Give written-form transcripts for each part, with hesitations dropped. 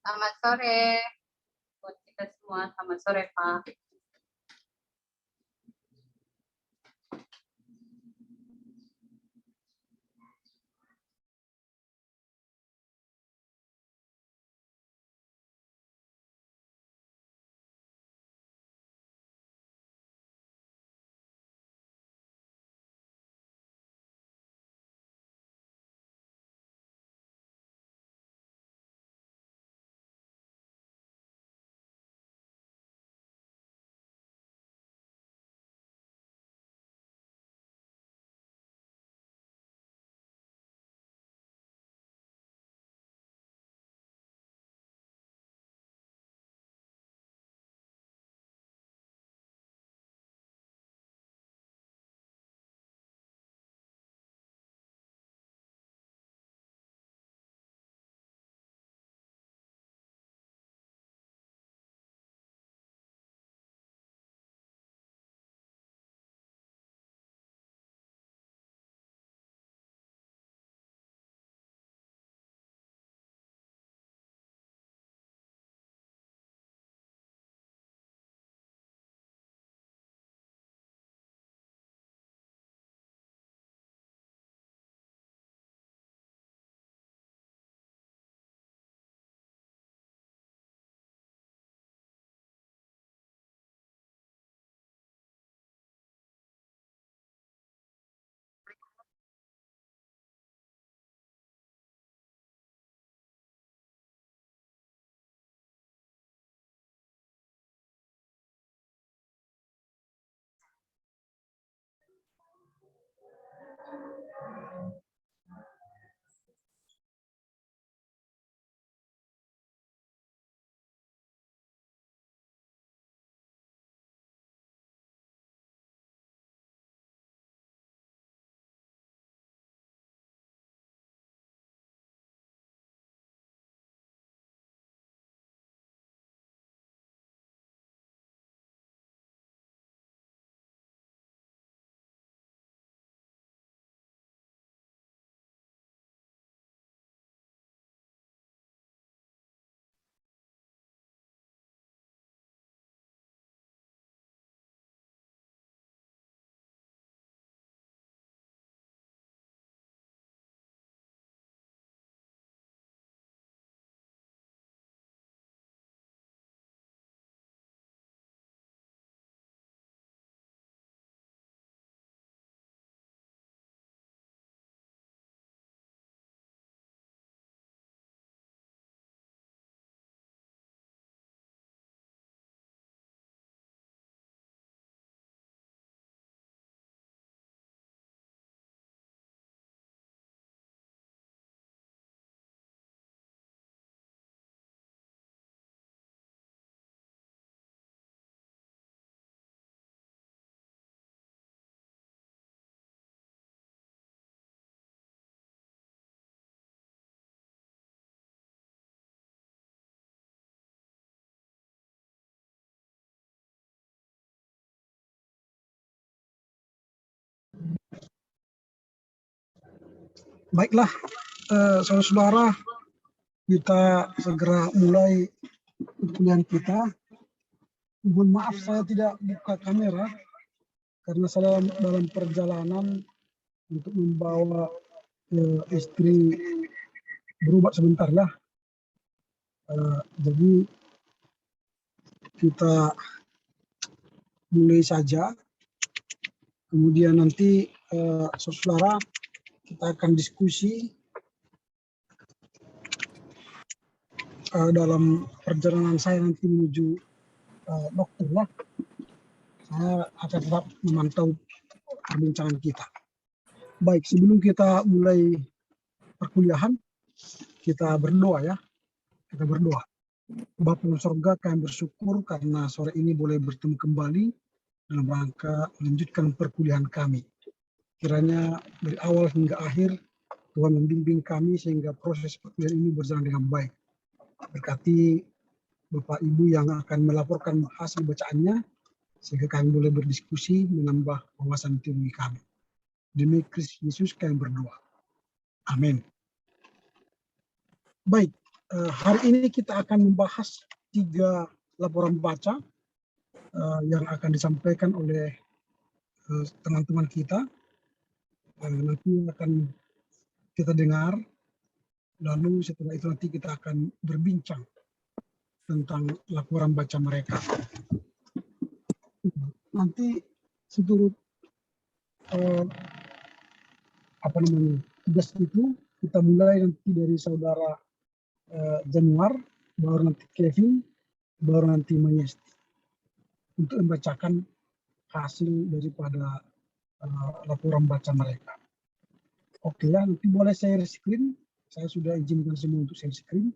Selamat sore buat kita semua. Selamat sore, Pak. Baiklah, saudara-saudara, kita segera mulai perkuliahan kita. Mohon maaf saya tidak buka kamera karena saya dalam perjalanan untuk membawa istri berobat sebentar ya. Jadi kita mulai saja. Kemudian nanti saudara kita akan diskusi dalam perjalanan saya nanti menuju dokter ya. Saya akan tetap memantau perbincangan kita. Baik, sebelum kita mulai perkuliahan, kita berdoa ya. Kita berdoa. Bapa di surga, kami bersyukur karena sore ini boleh bertemu kembali dalam rangka melanjutkan perkuliahan kami. Kiranya dari awal hingga akhir Tuhan membimbing kami sehingga proses perkuliahan ini berjalan dengan baik. Berkati Bapak Ibu yang akan melaporkan hasil bacaannya sehingga kami boleh berdiskusi menambah wawasan teologi kami. Demi Kristus Yesus kami berdoa. Amin. Baik, hari ini kita akan membahas 3 laporan baca yang akan disampaikan oleh teman-teman kita. Nanti akan kita dengar, lalu setelah itu nanti kita akan berbincang tentang laporan baca mereka. Nanti seturut tugas itu kita mulai nanti dari saudara Januar, baru nanti Kevin, baru nanti Mayesti untuk membacakan hasil daripada laporan baca mereka. Oke ya, nanti boleh share screen. Saya sudah izinkan semua untuk share screen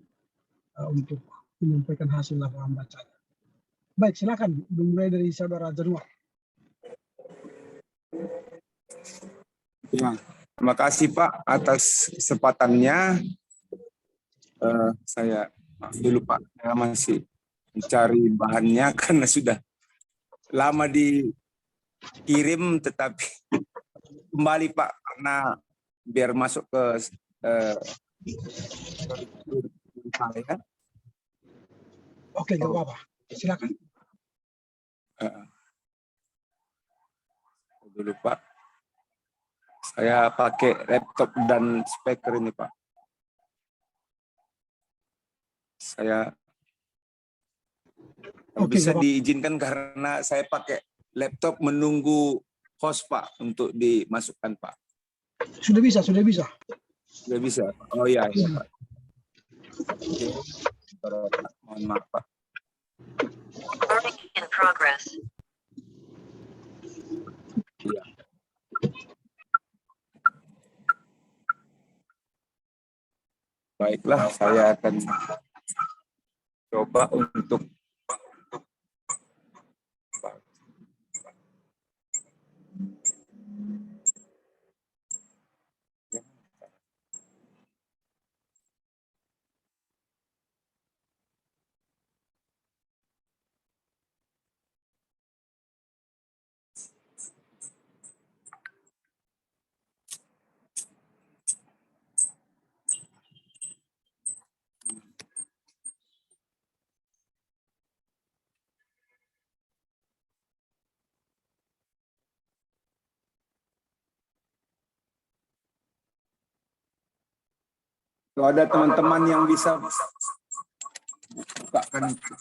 untuk menyampaikan hasil laporan bacanya. Baik, silakan dimulai dari saudara Januar. Ya, terima kasih Pak atas kesempatannya. Saya dulu Pak, saya masih mencari bahannya karena sudah lama dikirim, tetapi kembali Pak karena biar masuk ke saya. Oke, gak apa-apa. Silakan. Dulu Pak, saya pakai laptop dan speaker ini Pak. Saya bisa diizinkan karena saya pakai laptop menunggu host Pak untuk dimasukkan Pak. Sudah bisa, sudah bisa. Sudah bisa. Oh iya, iya Pak. Oke. Mohon maaf Pak. Recording in progress. Iya. Baiklah, saya akan coba untuk kalau ada teman-teman yang bisa bukakan itu.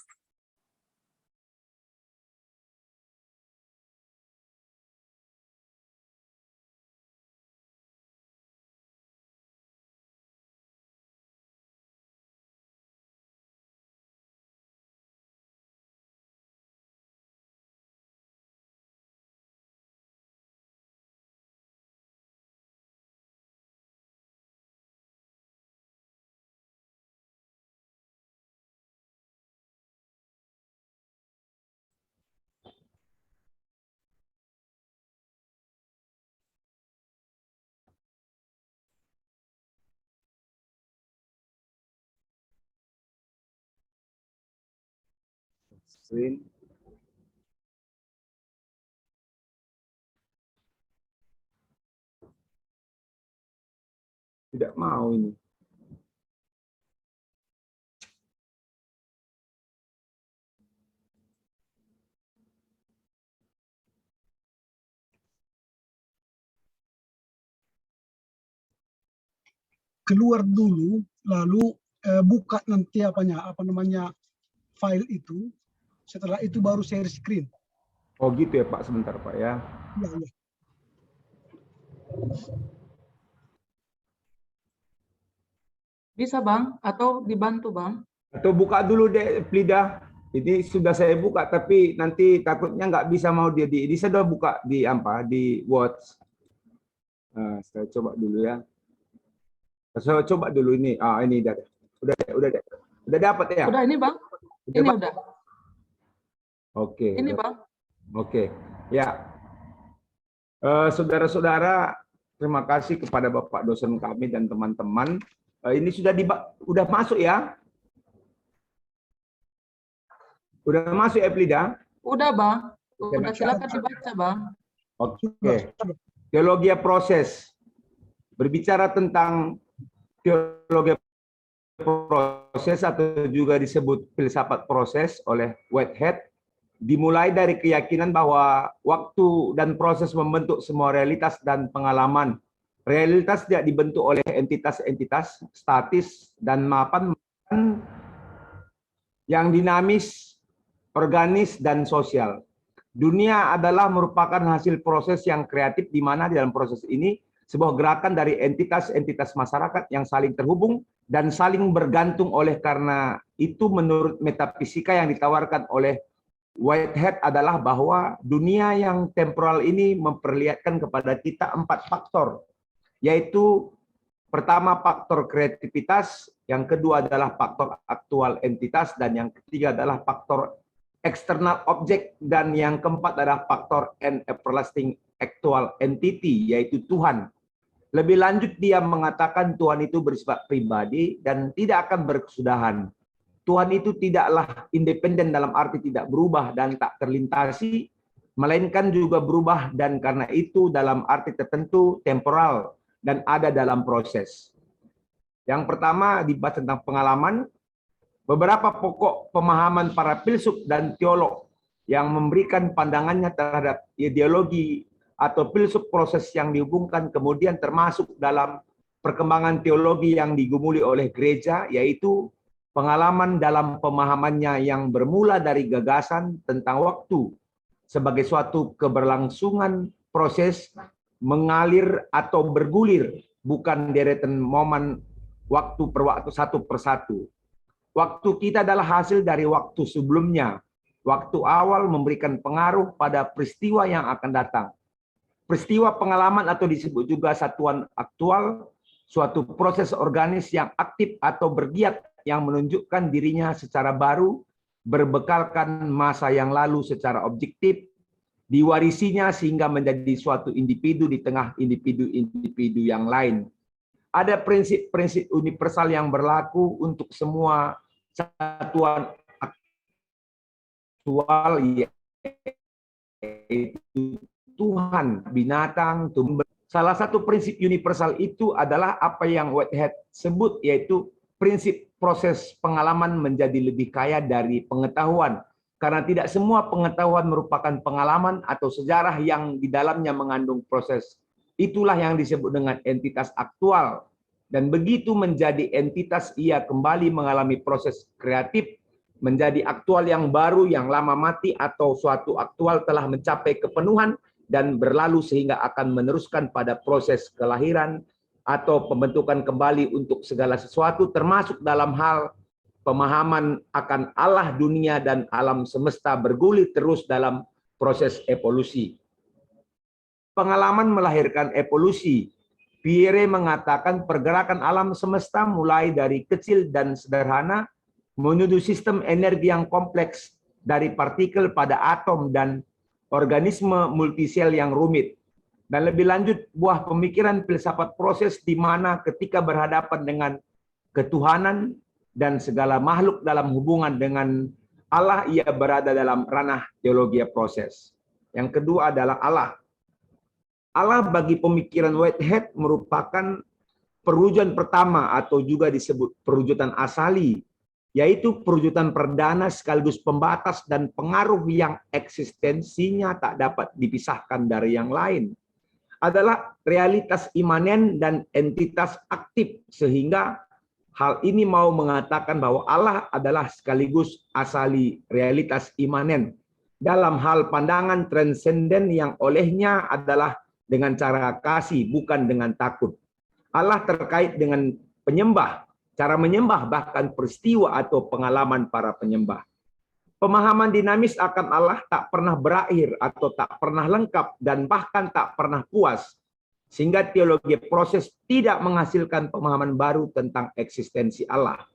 Screen. Tidak mau ini. Keluar dulu, lalu buka nanti apa namanya file itu. Setelah itu baru share screen. Oh gitu ya Pak, sebentar Pak ya. Ya, ya. Bisa Bang, atau dibantu Bang? Atau buka dulu deh Plida. Ini sudah saya buka, tapi nanti takutnya nggak bisa mau dia di. Ini saya sudah buka di apa di Watch. Nah, saya coba dulu ya. Saya coba dulu ini. Ah ini udah dapat ya. Udah ini Bang? Ini udah. Oke. Ini Bang. Oke. Ya. Saudara-saudara, terima kasih kepada Bapak dosen kami dan teman-teman. Ini udah masuk ya? Udah masuk ya Plida? Udah Bang. Udah silakan dibaca Bang. Oke. Teologi proses. Berbicara tentang teologi proses atau juga disebut filsafat proses oleh Whitehead dimulai dari keyakinan bahwa waktu dan proses membentuk semua realitas dan pengalaman. Realitas tidak dibentuk oleh entitas-entitas statis dan mapan yang dinamis, organis, dan sosial. Dunia adalah merupakan hasil proses yang kreatif di mana di dalam proses ini sebuah gerakan dari entitas-entitas masyarakat yang saling terhubung dan saling bergantung. Oleh karena itu menurut metafisika yang ditawarkan oleh Whitehead adalah bahwa dunia yang temporal ini memperlihatkan kepada kita 4 faktor, yaitu pertama faktor kreativitas, yang kedua adalah faktor aktual entitas, dan yang ketiga adalah faktor external object, dan yang keempat adalah faktor and everlasting actual entity, yaitu Tuhan. Lebih lanjut dia mengatakan Tuhan itu bersifat pribadi dan tidak akan berkesudahan. Tuhan itu tidaklah independen dalam arti tidak berubah dan tak terlintasi, melainkan juga berubah dan karena itu dalam arti tertentu temporal dan ada dalam proses. Yang pertama dibahas tentang pengalaman. Beberapa pokok pemahaman para filsuf dan teolog yang memberikan pandangannya terhadap ideologi atau filsuf proses yang dihubungkan kemudian termasuk dalam perkembangan teologi yang digumuli oleh gereja, yaitu pengalaman dalam pemahamannya yang bermula dari gagasan tentang waktu sebagai suatu keberlangsungan proses mengalir atau bergulir, bukan deretan momen waktu per waktu satu persatu. Waktu kita adalah hasil dari waktu sebelumnya. Waktu awal memberikan pengaruh pada peristiwa yang akan datang. Peristiwa pengalaman atau disebut juga satuan aktual, suatu proses organis yang aktif atau bergiat yang menunjukkan dirinya secara baru, berbekalkan masa yang lalu secara objektif, diwarisinya sehingga menjadi suatu individu di tengah individu-individu yang lain. Ada prinsip-prinsip universal yang berlaku untuk semua satuan aktual, yaitu Tuhan, binatang, tumbuhan. Salah satu prinsip universal itu adalah apa yang Whitehead sebut, yaitu prinsip proses pengalaman menjadi lebih kaya dari pengetahuan. Karena tidak semua pengetahuan merupakan pengalaman atau sejarah yang di dalamnya mengandung proses. Itulah yang disebut dengan entitas aktual. Dan begitu menjadi entitas, ia kembali mengalami proses kreatif, menjadi aktual yang baru, yang lama mati, atau suatu aktual telah mencapai kepenuhan dan berlalu sehingga akan meneruskan pada proses kelahiran atau pembentukan kembali untuk segala sesuatu, termasuk dalam hal pemahaman akan Allah, dunia, dan alam semesta bergulir terus dalam proses evolusi. Pengalaman melahirkan evolusi. Pierre mengatakan pergerakan alam semesta mulai dari kecil dan sederhana menuju sistem energi yang kompleks, dari partikel pada atom dan organisme multisel yang rumit. Dan lebih lanjut, buah pemikiran filsafat proses di mana ketika berhadapan dengan ketuhanan dan segala makhluk dalam hubungan dengan Allah, ia berada dalam ranah teologi proses. Yang kedua adalah Allah. Allah bagi pemikiran Whitehead merupakan perwujudan pertama atau juga disebut perwujudan asali, yaitu perwujudan perdana sekaligus pembatas dan pengaruh yang eksistensinya tak dapat dipisahkan dari yang lain. Adalah realitas imanen dan entitas aktif, sehingga hal ini mau mengatakan bahwa Allah adalah sekaligus asali realitas imanen dalam hal pandangan transenden yang olehnya adalah dengan cara kasih, bukan dengan takut. Allah terkait dengan penyembah, cara menyembah, bahkan peristiwa atau pengalaman para penyembah. Pemahaman dinamis akan Allah tak pernah berakhir atau tak pernah lengkap dan bahkan tak pernah puas. Sehingga teologi proses tidak menghasilkan pemahaman baru tentang eksistensi Allah.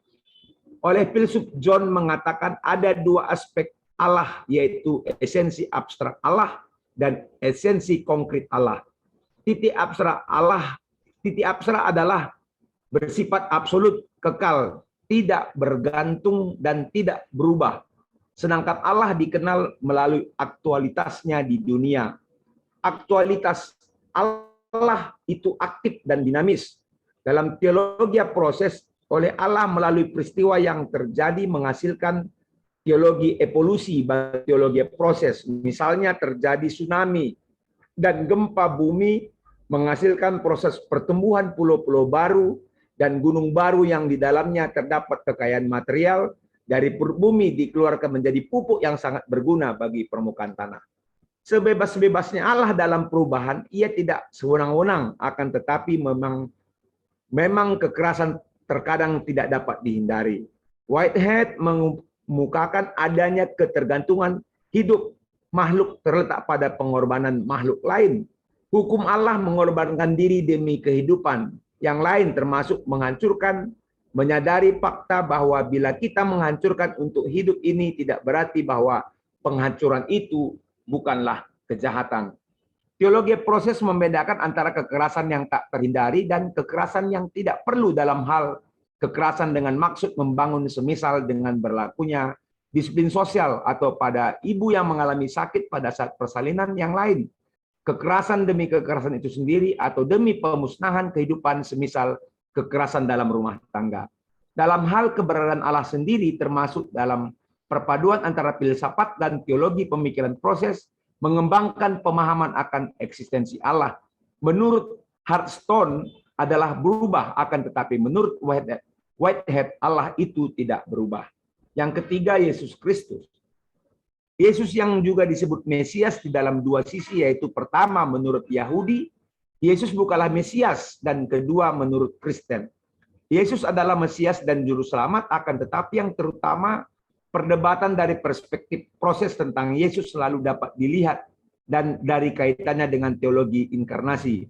Oleh filsuf John mengatakan ada dua aspek Allah, yaitu esensi abstrak Allah dan esensi konkret Allah. Titik abstrak Allah, titik abstrak adalah bersifat absolut, kekal, tidak bergantung dan tidak berubah. Sedangkan Allah dikenal melalui aktualitasnya di dunia. Aktualitas Allah itu aktif dan dinamis. Dalam teologi proses, oleh Allah melalui peristiwa yang terjadi menghasilkan teologi evolusi, teologi proses. Misalnya terjadi tsunami dan gempa bumi menghasilkan proses pertumbuhan pulau-pulau baru dan gunung baru yang di dalamnya terdapat kekayaan material. Dari perut bumi dikeluarkan menjadi pupuk yang sangat berguna bagi permukaan tanah. Sebebas-bebasnya Allah dalam perubahan, ia tidak sewenang-wenang, akan tetapi memang kekerasan terkadang tidak dapat dihindari. Whitehead mengemukakan adanya ketergantungan hidup makhluk terletak pada pengorbanan makhluk lain. Hukum Allah mengorbankan diri demi kehidupan yang lain, termasuk menghancurkan, menyadari fakta bahwa bila kita menghancurkan untuk hidup ini tidak berarti bahwa penghancuran itu bukanlah kejahatan. Teologi proses membedakan antara kekerasan yang tak terhindari dan kekerasan yang tidak perlu dalam hal kekerasan dengan maksud membangun, semisal dengan berlakunya disiplin sosial atau pada ibu yang mengalami sakit pada saat persalinan yang lain. Kekerasan demi kekerasan itu sendiri atau demi pemusnahan kehidupan, semisal kekerasan dalam rumah tangga. Dalam hal keberadaan Allah sendiri, termasuk dalam perpaduan antara filsafat dan teologi pemikiran proses, mengembangkan pemahaman akan eksistensi Allah. Menurut Hardstone adalah berubah, akan tetapi menurut Whitehead Allah itu tidak berubah. Yang ketiga, Yesus Kristus. Yesus yang juga disebut Mesias di dalam dua sisi, yaitu pertama menurut Yahudi, Yesus bukanlah Mesias, dan kedua menurut Kristen. Yesus adalah Mesias dan Juru Selamat, akan tetapi yang terutama perdebatan dari perspektif proses tentang Yesus selalu dapat dilihat dan dari kaitannya dengan teologi inkarnasi.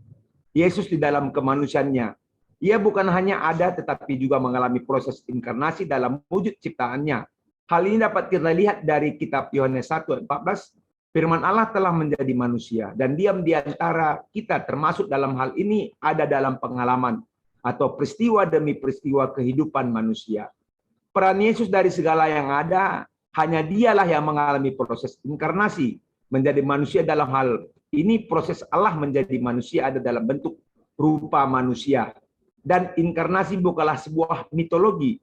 Yesus di dalam kemanusiaannya, ia bukan hanya ada tetapi juga mengalami proses inkarnasi dalam wujud ciptaannya. Hal ini dapat kita lihat dari kitab Yohanes 1:14. Firman Allah telah menjadi manusia dan diam di antara kita, termasuk dalam hal ini ada dalam pengalaman atau peristiwa demi peristiwa kehidupan manusia. Peran Yesus dari segala yang ada, hanya dialah yang mengalami proses inkarnasi, menjadi manusia. Dalam hal ini proses Allah menjadi manusia ada dalam bentuk rupa manusia. Dan inkarnasi bukanlah sebuah mitologi,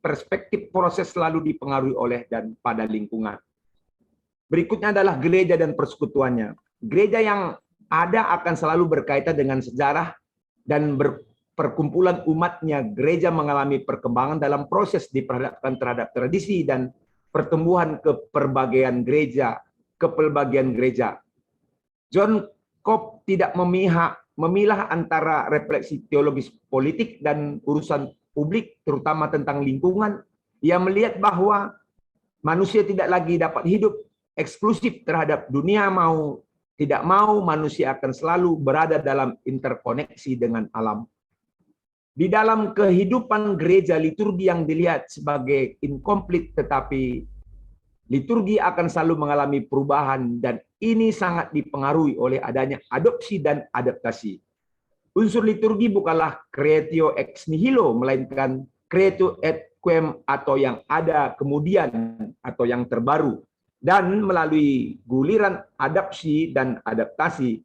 perspektif proses selalu dipengaruhi oleh dan pada lingkungan. Berikutnya adalah gereja dan persekutuannya. Gereja yang ada akan selalu berkaitan dengan sejarah dan perkumpulan umatnya. Gereja mengalami perkembangan dalam proses diperhadapkan terhadap tradisi dan pertumbuhan kepelbagian gereja. John Cobb tidak memilah antara refleksi teologis politik dan urusan publik, terutama tentang lingkungan. Ia melihat bahwa manusia tidak lagi dapat hidup eksklusif terhadap dunia, mau tidak mau manusia akan selalu berada dalam interkoneksi dengan alam. Di dalam kehidupan gereja, liturgi yang dilihat sebagai incomplete, tetapi liturgi akan selalu mengalami perubahan dan ini sangat dipengaruhi oleh adanya adopsi dan adaptasi. Unsur liturgi bukanlah creatio ex nihilo, melainkan creatio et quem atau yang ada kemudian atau yang terbaru. Dan melalui guliran adapsi dan adaptasi,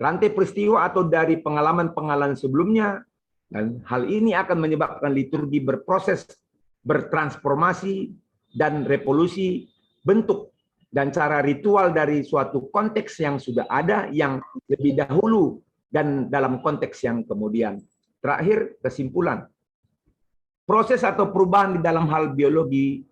rantai peristiwa atau dari pengalaman-pengalaman sebelumnya, dan hal ini akan menyebabkan liturgi berproses, bertransformasi, dan revolusi bentuk dan cara ritual dari suatu konteks yang sudah ada yang lebih dahulu dan dalam konteks yang kemudian. Terakhir, kesimpulan. Proses atau perubahan di dalam hal teologi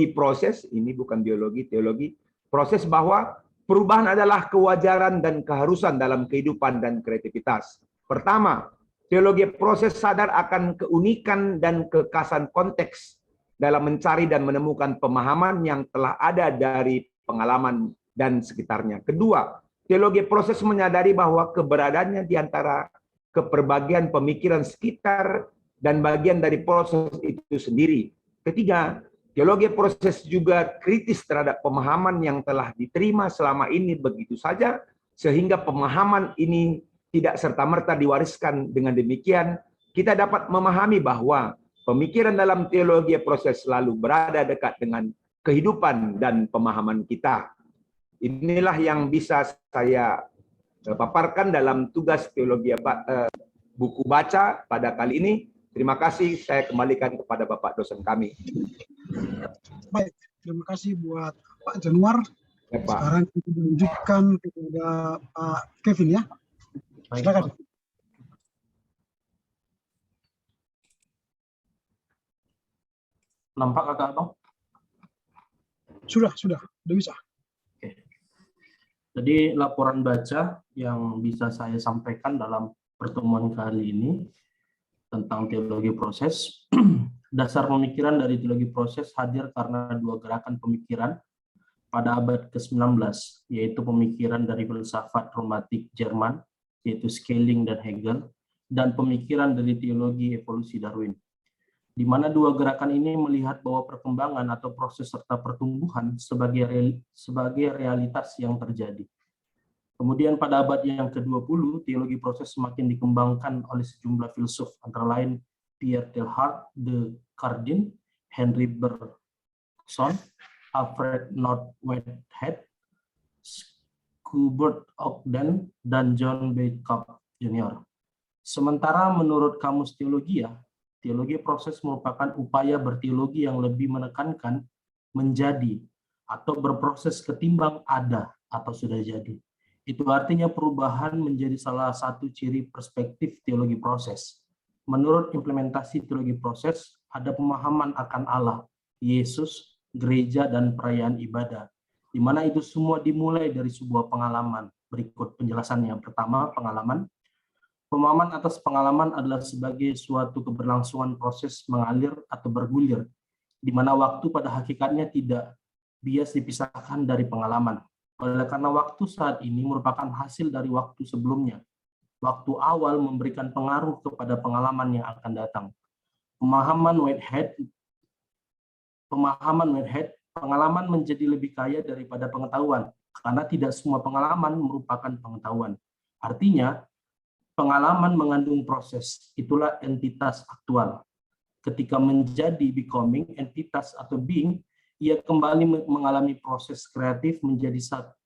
proses, ini bukan biologi, teologi proses, bahwa perubahan adalah kewajaran dan keharusan dalam kehidupan dan kreativitas. Pertama, teologi proses sadar akan keunikan dan kekhasan konteks dalam mencari dan menemukan pemahaman yang telah ada dari pengalaman dan sekitarnya. Kedua, teologi proses menyadari bahwa keberadaannya di antara keperbagian pemikiran sekitar dan bagian dari proses itu sendiri. Ketiga, teologi proses juga kritis terhadap pemahaman yang telah diterima selama ini begitu saja, sehingga pemahaman ini tidak serta-merta diwariskan. Dengan demikian, kita dapat memahami bahwa pemikiran dalam teologi proses selalu berada dekat dengan kehidupan dan pemahaman kita. Inilah yang bisa saya paparkan dalam tugas teologi buku baca pada kali ini. Terima kasih, saya kembalikan kepada Bapak dosen kami. Baik, terima kasih buat Pak Januar. Ya, Pak. Sekarang kita lanjutkan kepada Pak Kevin ya. Baik, Silakan. Pak. Nampak kakak abang? Sudah bisa. Oke. Jadi laporan baca yang bisa saya sampaikan dalam pertemuan kali ini tentang teologi proses. Dasar pemikiran dari teologi proses hadir karena dua gerakan pemikiran pada abad ke-19, yaitu pemikiran dari filsafat romantik Jerman, yaitu Schelling dan Hegel, dan pemikiran dari teologi evolusi Darwin, di mana dua gerakan ini melihat bahwa perkembangan atau proses serta pertumbuhan sebagai realitas yang terjadi. Kemudian pada abad yang ke-20, teologi proses semakin dikembangkan oleh sejumlah filsuf, antara lain Pierre Teilhard de Chardin, Henry Bergson, Alfred North Whitehead, Schubert Ogden, dan John B. Cobb Jr. Sementara menurut Kamus Teologia, teologi proses merupakan upaya berteologi yang lebih menekankan menjadi atau berproses ketimbang ada atau sudah jadi. Itu artinya perubahan menjadi salah satu ciri perspektif teologi proses. Menurut implementasi teologi proses, ada pemahaman akan Allah, Yesus, gereja, dan perayaan ibadah, di mana itu semua dimulai dari sebuah pengalaman. Berikut penjelasannya. Pertama, pengalaman. Pemahaman atas pengalaman adalah sebagai suatu keberlangsungan proses mengalir atau bergulir, di mana waktu pada hakikatnya tidak bias dipisahkan dari pengalaman. Oleh karena waktu saat ini merupakan hasil dari waktu sebelumnya. Waktu awal memberikan pengaruh kepada pengalaman yang akan datang. Pemahaman Whitehead, pengalaman menjadi lebih kaya daripada pengetahuan, karena tidak semua pengalaman merupakan pengetahuan. Artinya, pengalaman mengandung proses, itulah entitas aktual. Ketika menjadi becoming, entitas atau being, ia kembali mengalami proses kreatif menjadi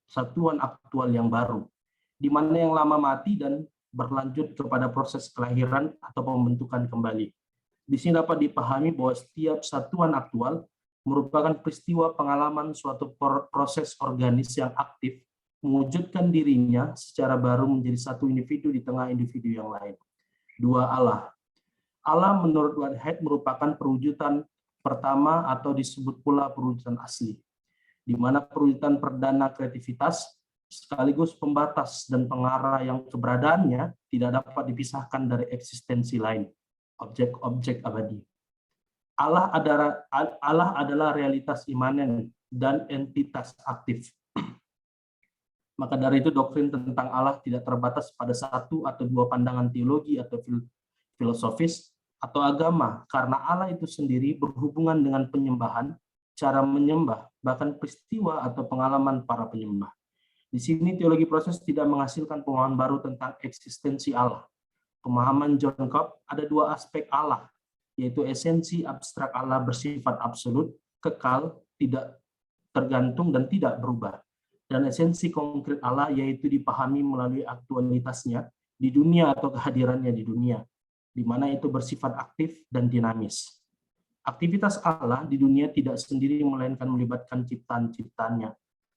satuan aktual yang baru, di mana yang lama mati dan berlanjut kepada proses kelahiran atau pembentukan kembali. Di sini dapat dipahami bahwa setiap satuan aktual merupakan peristiwa pengalaman suatu proses organis yang aktif mewujudkan dirinya secara baru menjadi satu individu di tengah individu yang lain. Dua, Allah. Allah menurut Whitehead merupakan perwujudan pertama atau disebut pula perwujudan asli, di mana perwujudan perdana kreativitas sekaligus pembatas dan pengarah yang keberadaannya tidak dapat dipisahkan dari eksistensi lain, objek-objek abadi. Allah adalah realitas imanen dan entitas aktif. Maka dari itu doktrin tentang Allah tidak terbatas pada satu atau dua pandangan teologi atau filosofis atau agama, karena Allah itu sendiri berhubungan dengan penyembahan, cara menyembah, bahkan peristiwa atau pengalaman para penyembah. Di sini teologi proses tidak menghasilkan pemahaman baru tentang eksistensi Allah. Pemahaman John Cobb ada dua aspek Allah, yaitu esensi abstrak Allah bersifat absolut, kekal, tidak tergantung dan tidak berubah. Dan esensi konkret Allah yaitu dipahami melalui aktualitasnya di dunia atau kehadirannya di dunia, di mana itu bersifat aktif dan dinamis. Aktivitas Allah di dunia tidak sendiri melainkan melibatkan ciptaan-ciptaannya.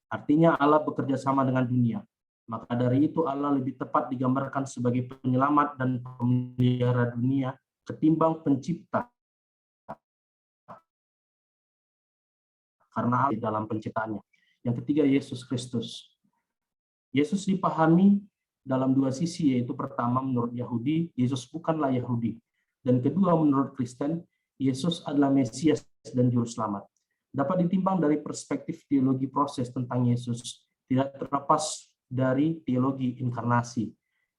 Artinya Allah bekerja sama dengan dunia. Maka dari itu Allah lebih tepat digambarkan sebagai penyelamat dan pemelihara dunia ketimbang pencipta. Karena Allah di dalam penciptaannya. Yang ketiga, Yesus Kristus. Yesus dipahami dalam dua sisi, yaitu pertama menurut Yahudi, Yesus bukanlah Yahudi. Dan kedua menurut Kristen, Yesus adalah Mesias dan Juru Selamat. Dapat ditimbang dari perspektif teologi proses tentang Yesus, tidak terlepas dari teologi inkarnasi,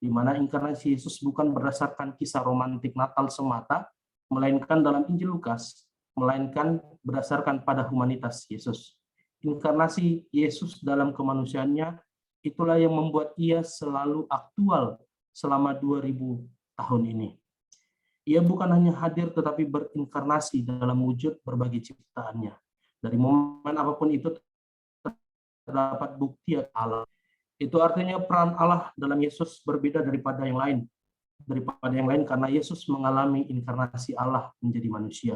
di mana inkarnasi Yesus bukan berdasarkan kisah romantik Natal semata, melainkan dalam Injil Lukas, melainkan berdasarkan pada humanitas Yesus. Inkarnasi Yesus dalam kemanusiaannya, itulah yang membuat ia selalu aktual selama 2000 tahun ini. Ia bukan hanya hadir tetapi berinkarnasi dalam wujud berbagai ciptaannya. Dari momen apapun itu terdapat bukti Allah. Itu artinya peran Allah dalam Yesus berbeda daripada yang lain. Karena Yesus mengalami inkarnasi Allah menjadi manusia.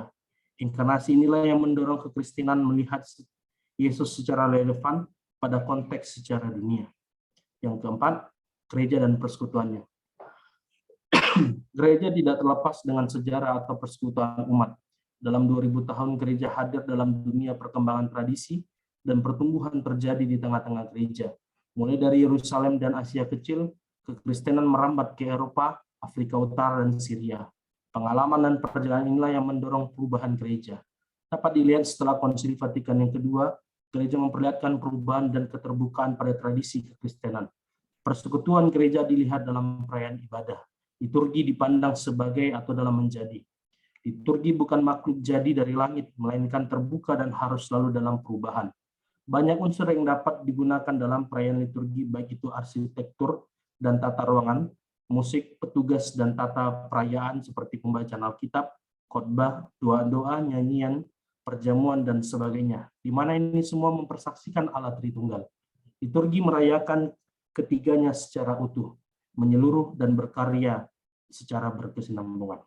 Inkarnasi inilah yang mendorong kekristenan melihat Yesus secara relevan pada konteks secara dunia. Yang keempat, gereja dan persekutuannya. Gereja tidak terlepas dengan sejarah atau persekutuan umat. Dalam 2000 tahun gereja hadir dalam dunia perkembangan tradisi dan pertumbuhan terjadi di tengah-tengah gereja. Mulai dari Yerusalem dan Asia Kecil, kekristenan merambat ke Eropa, Afrika Utara, dan Syria. Pengalaman dan perjalanan inilah yang mendorong perubahan gereja. Dapat dilihat setelah Konsili Vatikan yang kedua, gereja memperlihatkan perubahan dan keterbukaan pada tradisi kekristenan. Persekutuan gereja dilihat dalam perayaan ibadah. Liturgi dipandang sebagai atau dalam menjadi. Liturgi bukan makhluk jadi dari langit, melainkan terbuka dan harus selalu dalam perubahan. Banyak unsur yang dapat digunakan dalam perayaan liturgi, baik itu arsitektur dan tata ruangan, musik, petugas, dan tata perayaan seperti pembacaan Alkitab, khotbah, doa-doa, nyanyian, perjamuan, dan sebagainya, di mana ini semua mempersaksikan Allah Tritunggal. Liturgi merayakan ketiganya secara utuh, menyeluruh, dan berkarya secara berkesinambungan.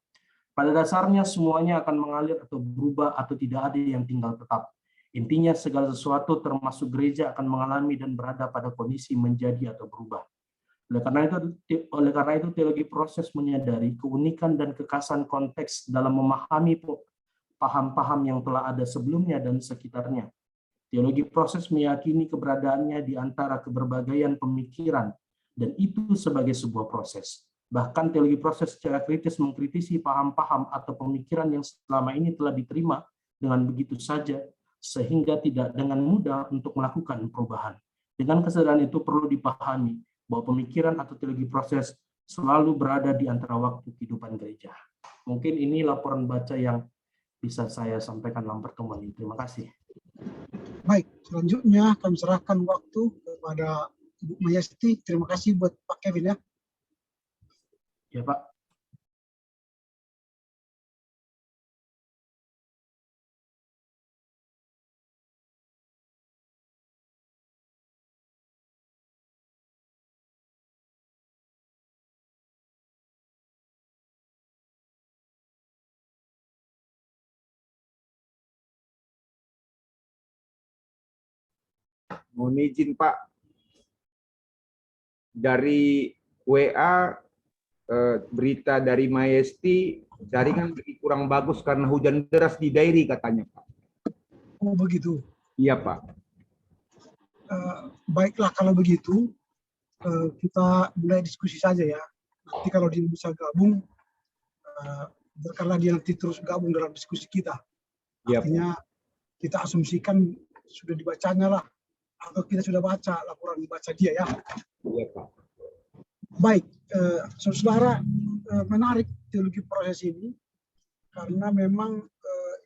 Pada dasarnya semuanya akan mengalir atau berubah atau tidak ada yang tinggal tetap. Intinya segala sesuatu termasuk gereja akan mengalami dan berada pada kondisi menjadi atau berubah. Oleh karena itu teologi proses menyadari keunikan dan kekhasan konteks dalam memahami paham-paham yang telah ada sebelumnya dan sekitarnya. Teologi proses meyakini keberadaannya di antara keberbagaian pemikiran, dan itu sebagai sebuah proses. Bahkan teologi proses secara kritis mengkritisi paham-paham atau pemikiran yang selama ini telah diterima dengan begitu saja, sehingga tidak dengan mudah untuk melakukan perubahan. Dengan kesadaran itu perlu dipahami bahwa pemikiran atau teologi proses selalu berada di antara waktu kehidupan gereja. Mungkin ini laporan baca yang bisa saya sampaikan dalam pertemuan ini. Terima kasih. Baik, selanjutnya kami serahkan waktu kepada Ibu Mayasti. Terima kasih buat Pak Kevin ya. Ya, Pak. Mohon izin Pak, dari WA berita dari Mayesti jaringan kurang bagus karena hujan deras di Dairi katanya Pak. Oh begitu. Iya Pak. Baiklah kalau begitu kita mulai diskusi saja ya. Nanti kalau dia bisa gabung, biarkanlah dia nanti terus gabung dalam diskusi kita. Iya, Artinya kita asumsikan sudah dibacanya lah, atau kita sudah baca laporan dibaca dia ya. Iya Pak. Baik, saudara, menarik teologi proses ini karena memang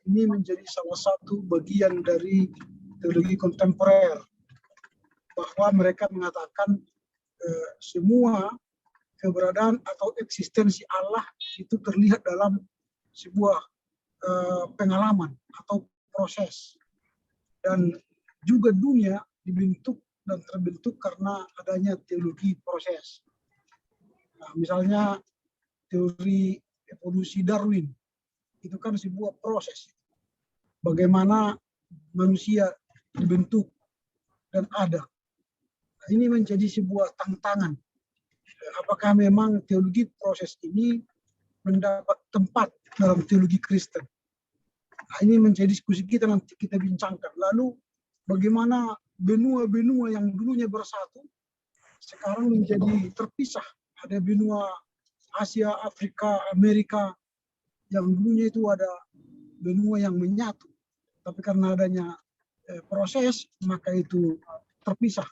ini menjadi salah satu bagian dari teologi kontemporer, bahwa mereka mengatakan semua keberadaan atau eksistensi Allah itu terlihat dalam sebuah pengalaman atau proses, dan juga dunia dibentuk dan terbentuk karena adanya teologi proses. Nah, misalnya teori evolusi Darwin itu kan sebuah proses bagaimana manusia dibentuk dan ada. Nah, ini menjadi sebuah tantangan. Apakah memang teologi proses ini mendapat tempat dalam teologi Kristen? Nah, ini menjadi diskusi kita, nanti kita bincangkan. Lalu bagaimana benua-benua yang dulunya bersatu sekarang menjadi terpisah. Ada benua Asia, Afrika, Amerika yang dulunya itu ada benua yang menyatu. Tapi karena adanya proses, maka itu terpisah.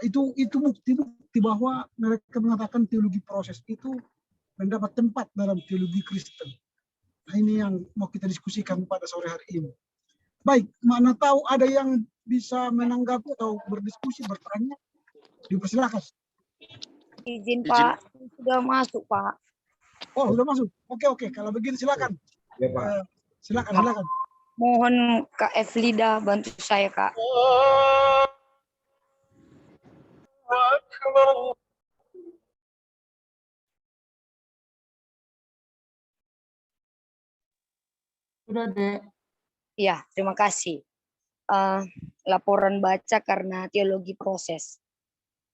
Itu bukti-bukti bahwa mereka mengatakan teologi proses itu mendapat tempat dalam teologi Kristen. Nah, ini yang mau kita diskusikan pada sore hari ini. Baik, mana tahu ada yang bisa menanggapi atau berdiskusi, bertanya, dipersilakan. Izin Pak, sudah masuk Pak. Oh, sudah masuk. Oke. Kalau begitu silakan. Ya Pak. Silakan. Mohon Kak Eflida bantu saya Kak. Sudah, Dek. Ya, terima kasih. Laporan baca karena teologi proses.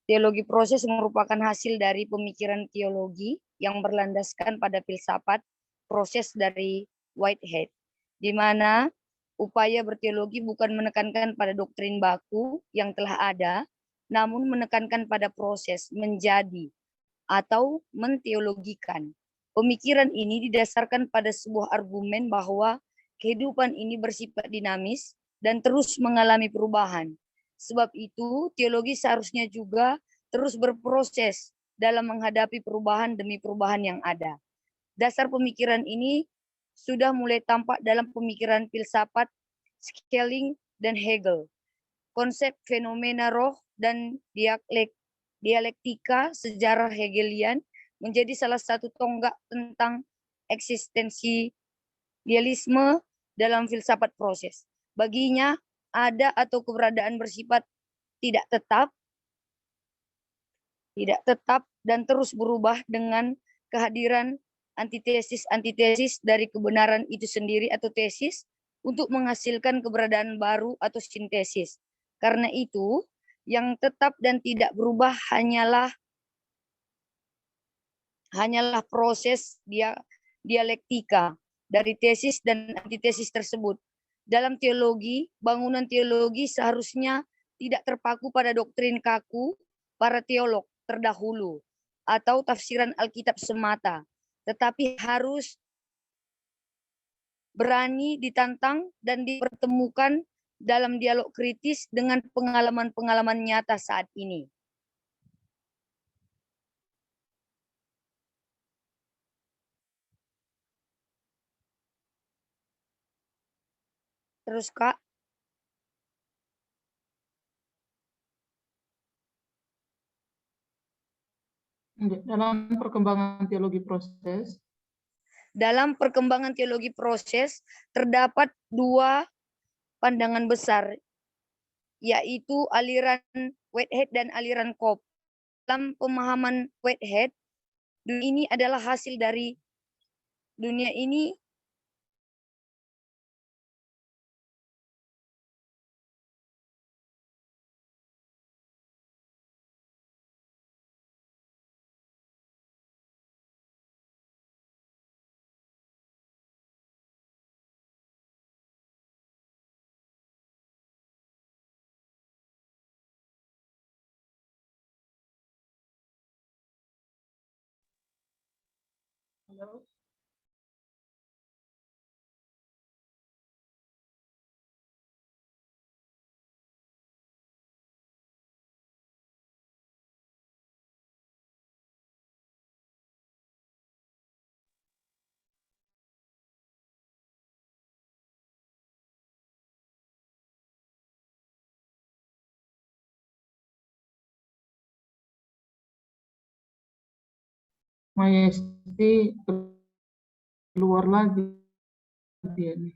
Teologi proses merupakan hasil dari pemikiran teologi yang berlandaskan pada filsafat proses dari Whitehead, di mana upaya berteologi bukan menekankan pada doktrin baku yang telah ada, namun menekankan pada proses menjadi atau menteologikan. Pemikiran ini didasarkan pada sebuah argumen bahwa kehidupan ini bersifat dinamis dan terus mengalami perubahan. Sebab itu, teologi seharusnya juga terus berproses dalam menghadapi perubahan demi perubahan yang ada. Dasar pemikiran ini sudah mulai tampak dalam pemikiran filsafat Schelling dan Hegel. Konsep fenomena roh dan dialektika sejarah Hegelian menjadi salah satu tonggak tentang eksistensialisme dalam filsafat proses. Baginya, ada atau keberadaan bersifat tidak tetap dan terus berubah dengan kehadiran antitesis-antitesis dari kebenaran itu sendiri atau tesis untuk menghasilkan keberadaan baru atau sintesis. Karena itu, yang tetap dan tidak berubah hanyalah proses dialektika dari tesis dan antitesis tersebut. Dalam teologi, bangunan teologi seharusnya tidak terpaku pada doktrin kaku para teolog terdahulu atau tafsiran Alkitab semata, tetapi harus berani ditantang dan dipertemukan dalam dialog kritis dengan pengalaman-pengalaman nyata saat ini. Terus, Kak, Dalam perkembangan teologi proses, dalam perkembangan teologi proses terdapat dua pandangan besar, yaitu aliran Whitehead dan aliran Cope. Dalam pemahaman Whitehead, dunia ini Mayesti keluar lagi dia nih.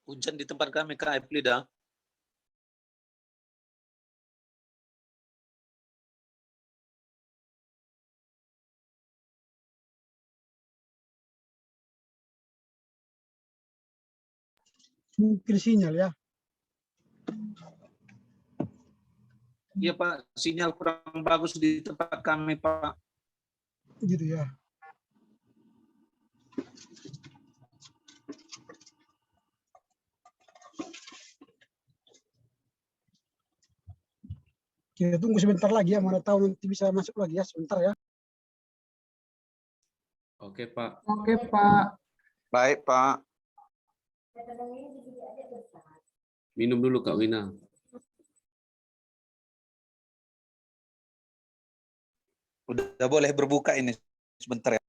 Hujan di tempat kami, Kak Eplida. Mungkin sinyal ya. Iya Pak, sinyal kurang bagus di tempat kami Pak. Gitu ya. Kita tunggu sebentar lagi ya, mana tahu nanti bisa masuk lagi ya, sebentar ya. Oke Pak. Oke, Pak. Baik, Pak. Minum dulu Kak Wina. Udah boleh berbuka ini sebentar ya.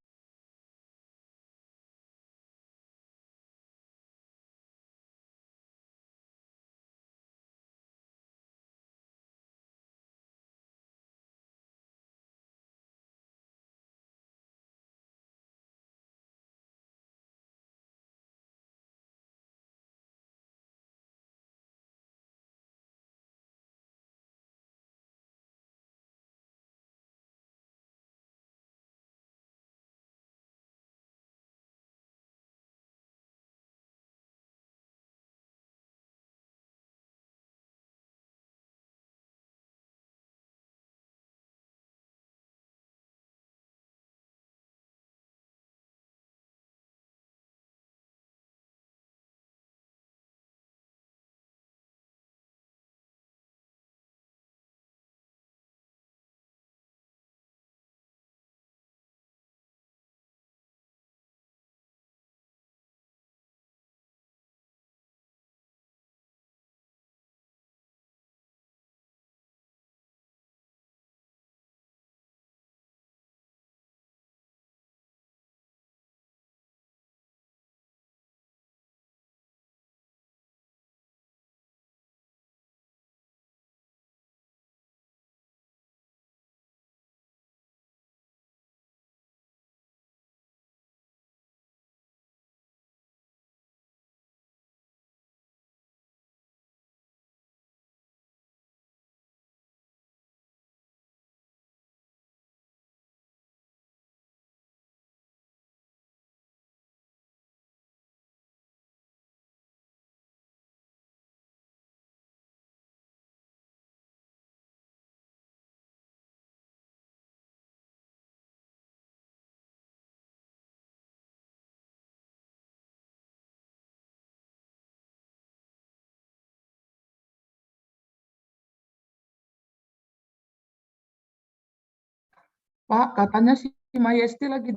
Pak, katanya si Mayesti lagi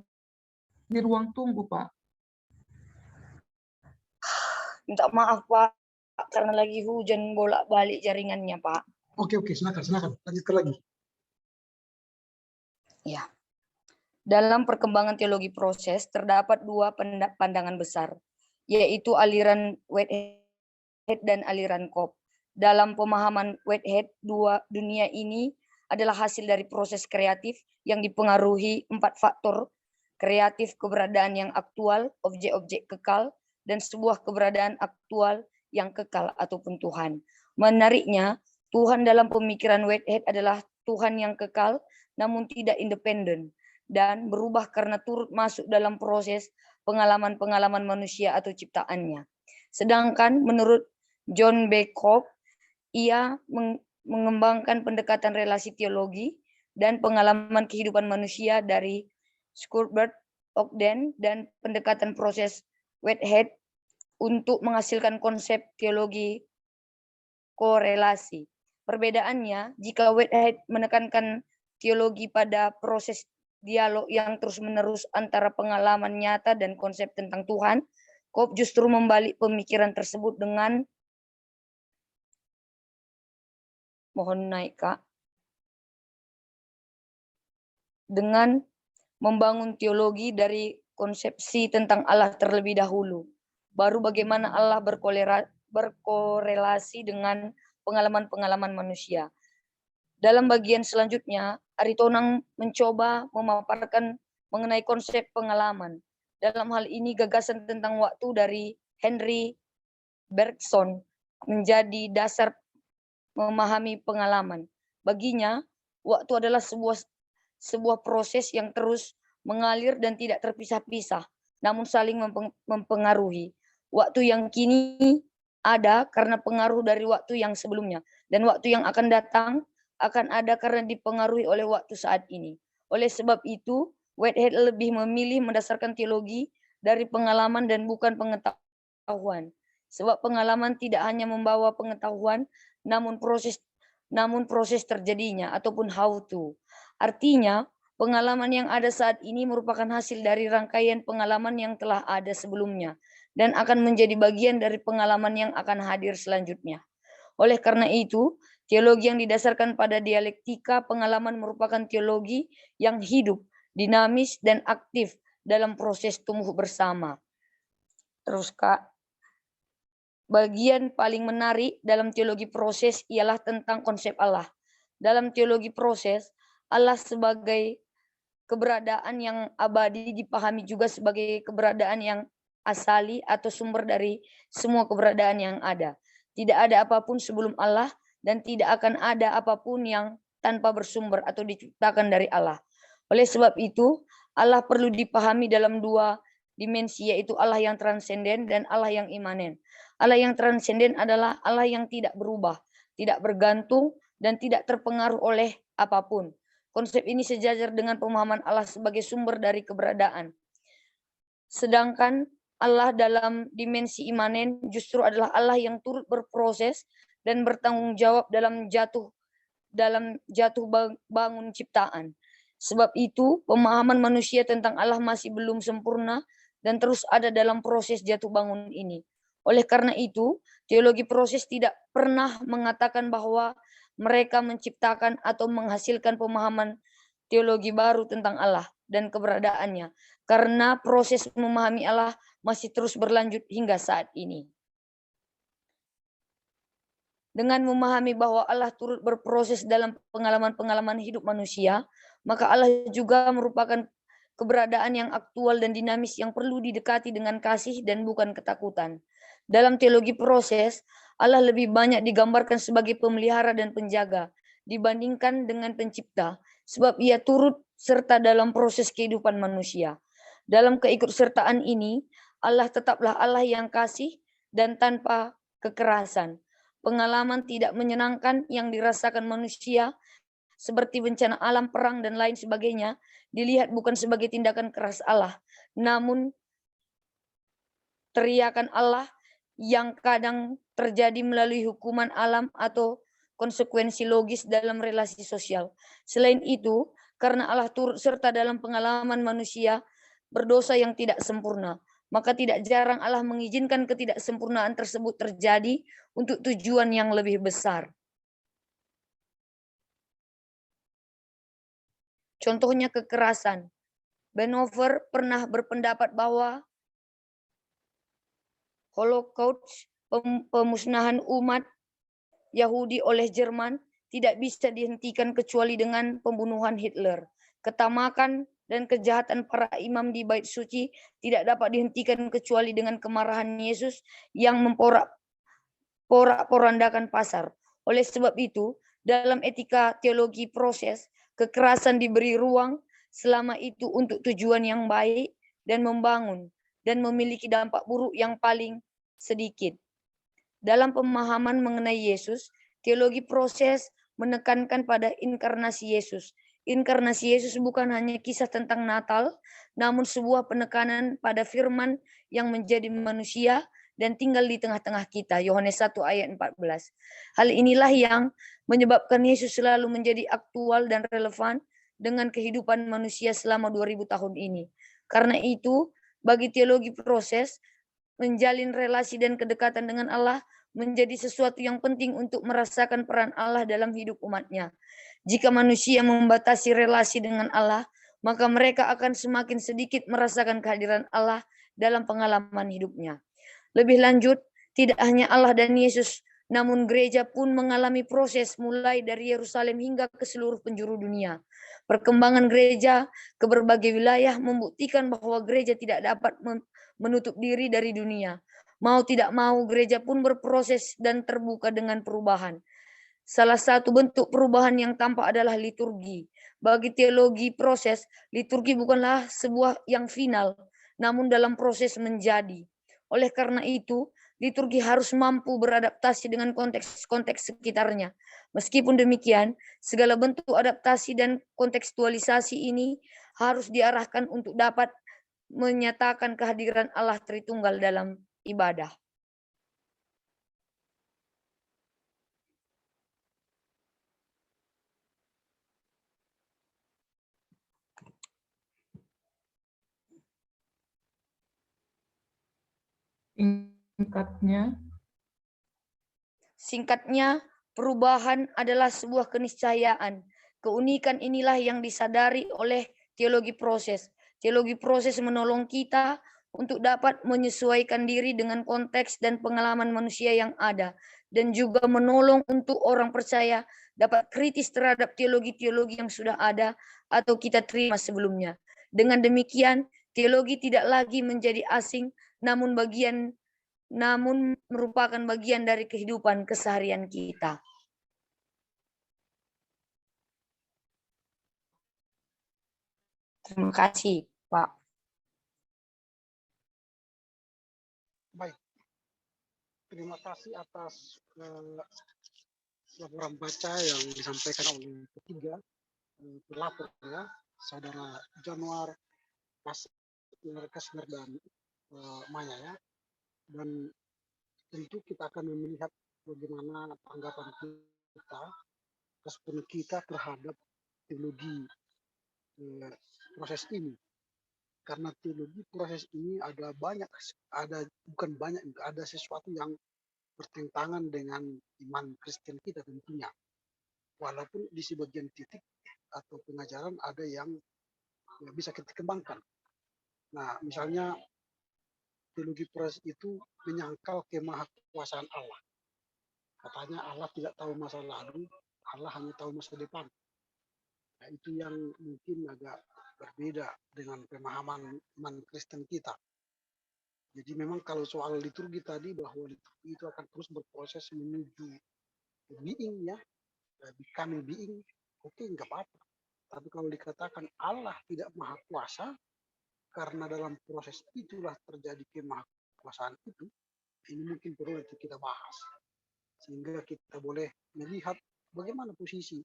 di ruang tunggu, Pak. Minta maaf Pak, karena lagi hujan bolak-balik jaringannya Pak. Oke, silakan. Lanjutkan lagi. Ya. Dalam perkembangan teologi proses terdapat dua pandangan besar, yaitu aliran Whitehead dan aliran Cobb. Dalam pemahaman Whitehead, dunia ini adalah hasil dari proses kreatif yang dipengaruhi 4 faktor kreatif: keberadaan yang aktual, objek-objek kekal, dan sebuah keberadaan aktual yang kekal ataupun Tuhan. Menariknya, Tuhan dalam pemikiran Whitehead adalah Tuhan yang kekal namun tidak independen dan berubah karena turut masuk dalam proses pengalaman-pengalaman manusia atau ciptaannya. Sedangkan menurut John B. Cobb, ia mengembangkan pendekatan relasi teologi dan pengalaman kehidupan manusia dari Schubert, Ogden, dan pendekatan proses Whitehead untuk menghasilkan konsep teologi korelasi. Perbedaannya, jika Whitehead menekankan teologi pada proses dialog yang terus-menerus antara pengalaman nyata dan konsep tentang Tuhan, Cobb justru membalik pemikiran tersebut dengan dengan membangun teologi dari konsepsi tentang Allah terlebih dahulu. Baru bagaimana Allah berkorelasi dengan pengalaman-pengalaman manusia. Dalam bagian selanjutnya, Aritonang mencoba memaparkan mengenai konsep pengalaman. Dalam hal ini, gagasan tentang waktu dari Henry Bergson menjadi dasar memahami pengalaman. Baginya, waktu adalah sebuah proses yang terus mengalir dan tidak terpisah-pisah, namun saling mempengaruhi. Waktu yang kini ada karena pengaruh dari waktu yang sebelumnya, dan waktu yang akan datang akan ada karena dipengaruhi oleh waktu saat ini. Oleh sebab itu, Whitehead lebih memilih mendasarkan teologi dari pengalaman dan bukan pengetahuan. Sebab pengalaman tidak hanya membawa pengetahuan, namun proses terjadinya ataupun how to. Artinya, pengalaman yang ada saat ini merupakan hasil dari rangkaian pengalaman yang telah ada sebelumnya dan akan menjadi bagian dari pengalaman yang akan hadir selanjutnya. Oleh karena itu, teologi yang didasarkan pada dialektika pengalaman merupakan teologi yang hidup, dinamis, dan aktif dalam proses tumbuh bersama. Terus Kak, bagian paling menarik dalam teologi proses ialah tentang konsep Allah. Dalam teologi proses, Allah sebagai keberadaan yang abadi dipahami juga sebagai keberadaan yang asali atau sumber dari semua keberadaan yang ada. Tidak ada apapun sebelum Allah dan tidak akan ada apapun yang tanpa bersumber atau diciptakan dari Allah. Oleh sebab itu, Allah perlu dipahami dalam dua dimensi, yaitu Allah yang transenden dan Allah yang imanen. Allah yang transenden adalah Allah yang tidak berubah, tidak bergantung, dan tidak terpengaruh oleh apapun. Konsep ini sejajar dengan pemahaman Allah sebagai sumber dari keberadaan. Sedangkan Allah dalam dimensi imanen justru adalah Allah yang turut berproses dan bertanggung jawab dalam jatuh bangun ciptaan. Sebab itu, pemahaman manusia tentang Allah masih belum sempurna dan terus ada dalam proses jatuh bangun ini. Oleh karena itu, teologi proses tidak pernah mengatakan bahwa mereka menciptakan atau menghasilkan pemahaman teologi baru tentang Allah dan keberadaannya, karena proses memahami Allah masih terus berlanjut hingga saat ini. Dengan memahami bahwa Allah turut berproses dalam pengalaman-pengalaman hidup manusia, maka Allah juga merupakan keberadaan yang aktual dan dinamis yang perlu didekati dengan kasih dan bukan ketakutan. Dalam teologi proses, Allah lebih banyak digambarkan sebagai pemelihara dan penjaga dibandingkan dengan pencipta, sebab ia turut serta dalam proses kehidupan manusia. Dalam keikutsertaan ini, Allah tetaplah Allah yang kasih dan tanpa kekerasan. Pengalaman tidak menyenangkan yang dirasakan manusia seperti bencana alam, perang, dan lain sebagainya dilihat bukan sebagai tindakan keras Allah, namun teriakan Allah yang kadang terjadi melalui hukuman alam atau konsekuensi logis dalam relasi sosial. Selain itu, karena Allah turut serta dalam pengalaman manusia berdosa yang tidak sempurna. Maka tidak jarang Allah mengizinkan ketidaksempurnaan tersebut terjadi untuk tujuan yang lebih besar. Contohnya kekerasan. Bonhoeffer pernah berpendapat bahwa Holocaust, pemusnahan umat Yahudi oleh Jerman, tidak bisa dihentikan kecuali dengan pembunuhan Hitler. Ketamakan dan kejahatan para imam di bait suci tidak dapat dihentikan kecuali dengan kemarahan Yesus yang memporak-porandakan pasar. Oleh sebab itu, dalam etika teologi proses, kekerasan diberi ruang selama itu untuk tujuan yang baik dan membangun dan memiliki dampak buruk yang paling sedikit. Dalam pemahaman mengenai Yesus, teologi proses menekankan pada inkarnasi Yesus. Inkarnasi Yesus bukan hanya kisah tentang Natal, namun sebuah penekanan pada firman yang menjadi manusia dan tinggal di tengah-tengah kita. Yohanes 1 ayat 14. Hal inilah yang menyebabkan Yesus selalu menjadi aktual dan relevan dengan kehidupan manusia selama 2000 tahun ini. Karena itu, bagi teologi proses, menjalin relasi dan kedekatan dengan Allah menjadi sesuatu yang penting untuk merasakan peran Allah dalam hidup umatnya. Jika manusia membatasi relasi dengan Allah, maka mereka akan semakin sedikit merasakan kehadiran Allah dalam pengalaman hidupnya. Lebih lanjut, tidak hanya Allah dan Yesus, namun gereja pun mengalami proses mulai dari Yerusalem hingga ke seluruh penjuru dunia. Perkembangan gereja ke berbagai wilayah membuktikan bahwa gereja tidak dapat menutup diri dari dunia. Mau tidak mau, gereja pun berproses dan terbuka dengan perubahan. Salah satu bentuk perubahan yang tampak adalah liturgi. Bagi teologi proses, liturgi bukanlah sebuah yang final, namun dalam proses menjadi. Oleh karena itu, liturgi harus mampu beradaptasi dengan konteks-konteks sekitarnya. Meskipun demikian, segala bentuk adaptasi dan kontekstualisasi ini harus diarahkan untuk dapat menyatakan kehadiran Allah Tritunggal dalam ibadah. Singkatnya, perubahan adalah sebuah keniscayaan. Keunikan inilah yang disadari oleh teologi proses. Teologi proses menolong kita untuk dapat menyesuaikan diri dengan konteks dan pengalaman manusia yang ada, dan juga menolong untuk orang percaya dapat kritis terhadap teologi-teologi yang sudah ada atau kita terima sebelumnya. Dengan demikian, teologi tidak lagi menjadi asing, namun merupakan bagian dari kehidupan keseharian kita. Terima kasih, Pak. Baik, terima kasih atas laporan baca yang disampaikan oleh ketiga pelapor ya, saudara Januar, Kasmer dan Maya ya. Dan tentu kita akan melihat bagaimana tanggapan kita, respon kita terhadap teologi proses ini. Karena teologi proses ini ada sesuatu yang bertentangan dengan iman Kristen kita tentunya. Walaupun di sebagian titik atau pengajaran ada yang bisa kita kembangkan. Nah, misalnya teologi proses itu menyangkal kemahakuasaan Allah. Katanya Allah tidak tahu masa lalu, Allah hanya tahu masa depan. Nah, itu yang mungkin agak berbeda dengan pemahaman iman Kristen kita. Jadi memang kalau soal liturgi tadi, bahwa liturgi itu akan terus berproses menuju being ya, becoming being, oke, nggak apa-apa. Tapi kalau dikatakan Allah tidak maha kuasa, karena dalam proses itulah terjadi kemahakuasaan itu, ini mungkin perlu kita bahas. Sehingga kita boleh melihat bagaimana posisi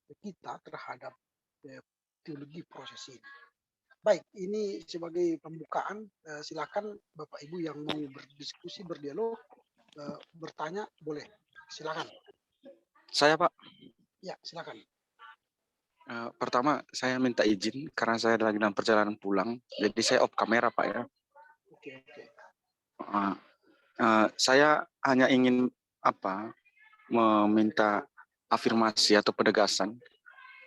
kita terhadap teologi proses ini. Baik, ini sebagai pembukaan, silakan Bapak Ibu yang mau berdiskusi, berdialog, bertanya, boleh. Silakan. Saya, Pak. Ya, silakan. Pertama, saya minta izin karena saya lagi dalam perjalanan pulang, jadi saya off kamera, Pak ya. Oke, oke. Saya hanya ingin meminta afirmasi atau penegasan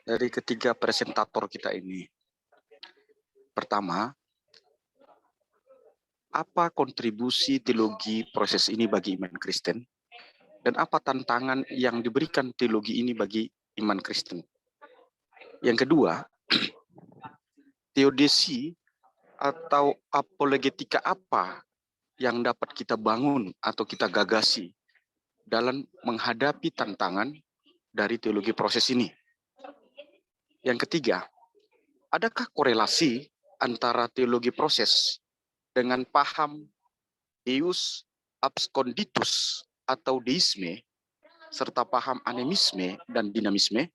dari ketiga presentator kita ini. Pertama, apa kontribusi teologi proses ini bagi iman Kristen? Dan apa tantangan yang diberikan teologi ini bagi iman Kristen? Yang kedua, teodisi atau apologetika apa yang dapat kita bangun atau kita gagasi dalam menghadapi tantangan dari teologi proses ini? Yang ketiga, adakah korelasi antara teologi proses dengan paham Deus absconditus atau deisme, serta paham animisme dan dinamisme?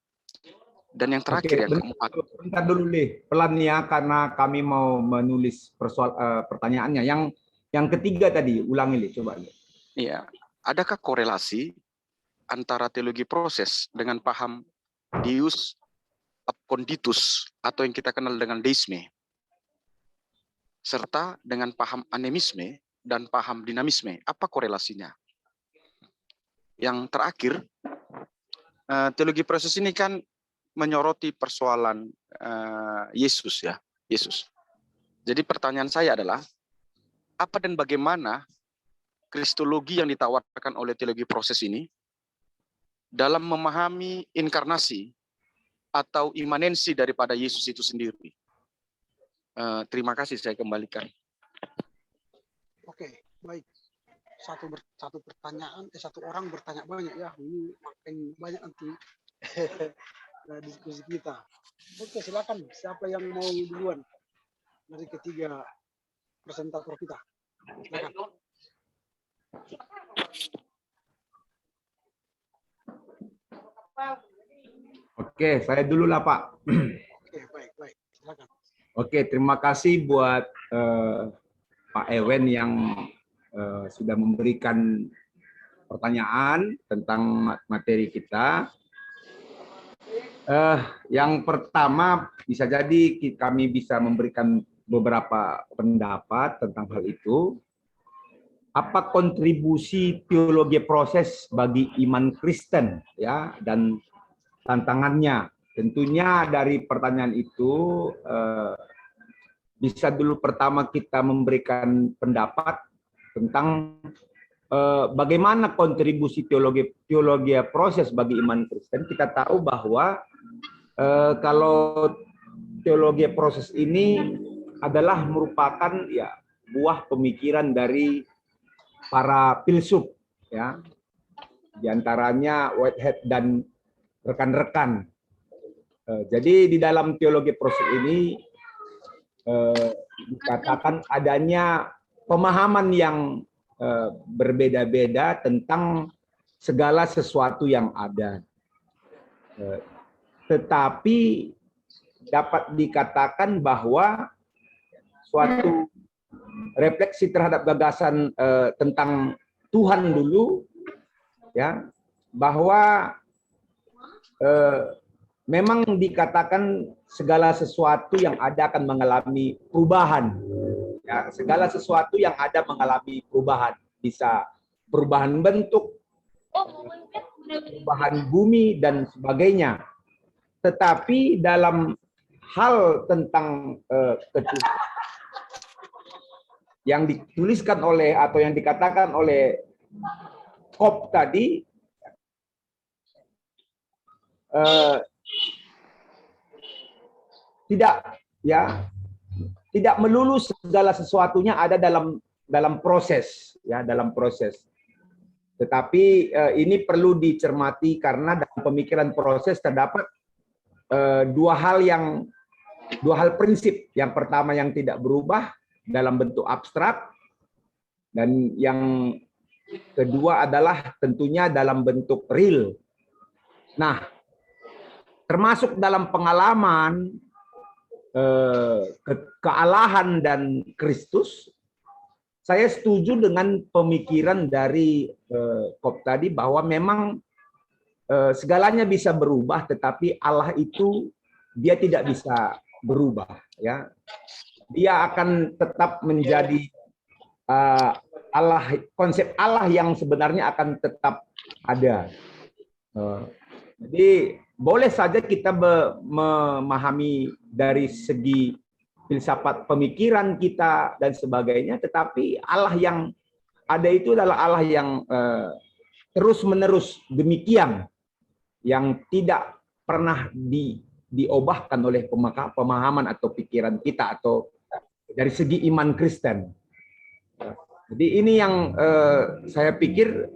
Dan yang terakhir, yang keempat. Bentar dulu, Lih. Pelan ya, karena kami mau menulis pertanyaannya. Yang ketiga tadi, ulangi, Lih. Coba, Lih. Iya. Adakah korelasi antara teologi proses dengan paham Deus absconditus atau yang kita kenal dengan deisme, serta dengan paham animisme dan paham dinamisme? Apa korelasinya? Yang terakhir, teologi proses ini kan menyoroti persoalan Yesus ya, Yesus. Jadi pertanyaan saya adalah, apa dan bagaimana kristologi yang ditawarkan oleh teologi proses ini dalam memahami inkarnasi atau imanensi daripada Yesus itu sendiri? Terima kasih, saya kembalikan. Oke, baik. Satu pertanyaan, satu orang bertanya banyak ya. Ini makin banyak nanti diskusi kita. Oke, silakan. Siapa yang mau duluan dari ketiga presentator kita? Silakan. Oke, saya dulu lah, Pak. Oke, baik. Silakan. Oke, terima kasih buat Pak Ewen yang sudah memberikan pertanyaan tentang materi kita. Yang pertama, bisa jadi kami bisa memberikan beberapa pendapat tentang hal itu. Apa kontribusi teologi proses bagi iman Kristen, ya, dan tantangannya? Tentunya dari pertanyaan itu bisa dulu pertama kita memberikan pendapat tentang bagaimana kontribusi teologi proses bagi iman Kristen. Kita tahu bahwa kalau teologi proses ini adalah merupakan ya buah pemikiran dari para filsuf, ya, diantaranya Whitehead dan rekan-rekan. Jadi di dalam teologi proses ini dikatakan adanya pemahaman yang berbeda-beda tentang segala sesuatu yang ada. Tetapi dapat dikatakan bahwa suatu refleksi terhadap gagasan tentang Tuhan dulu, ya, bahwa memang dikatakan segala sesuatu yang ada akan mengalami perubahan. Ya, segala sesuatu yang ada mengalami perubahan, bisa perubahan bentuk, perubahan bumi dan sebagainya. Tetapi dalam hal tentang yang dituliskan oleh atau yang dikatakan oleh Cobb tadi, tidak melulu segala sesuatunya ada dalam proses, ya, dalam proses. Tetapi ini perlu dicermati karena dalam pemikiran proses terdapat dua hal prinsip. Yang pertama yang tidak berubah dalam bentuk abstrak, dan yang kedua adalah tentunya dalam bentuk real. Nah, termasuk dalam pengalaman kealahan dan Kristus, saya setuju dengan pemikiran dari Cobb tadi bahwa memang segalanya bisa berubah, tetapi Allah itu dia tidak bisa berubah, ya. Dia akan tetap menjadi Allah, konsep Allah yang sebenarnya akan tetap ada. Jadi boleh saja kita memahami dari segi filsafat pemikiran kita dan sebagainya, tetapi Allah yang ada itu adalah Allah yang terus-menerus demikian, yang tidak pernah diobahkan oleh pemahaman atau pikiran kita atau dari segi iman Kristen. Jadi ini yang saya pikir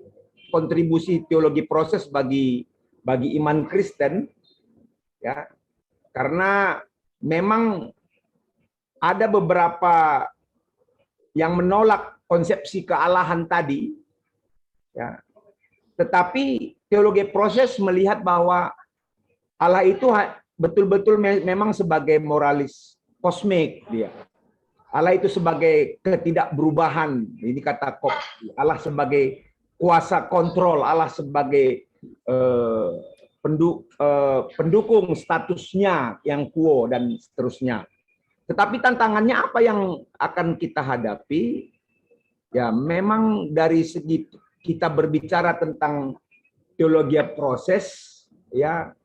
kontribusi teologi proses bagi iman Kristen, ya, karena memang ada beberapa yang menolak konsepsi kealahan tadi, ya. Tetapi teologi proses melihat bahwa Allah itu betul-betul memang sebagai moralis kosmik dia. Allah itu sebagai ketidakberubahan, ini kata Koch. Allah sebagai kuasa kontrol, Allah sebagai pendukung statusnya yang quo dan seterusnya. Tetapi tantangannya apa yang akan kita hadapi? Ya, memang dari segi kita berbicara tentang teologi proses, ya,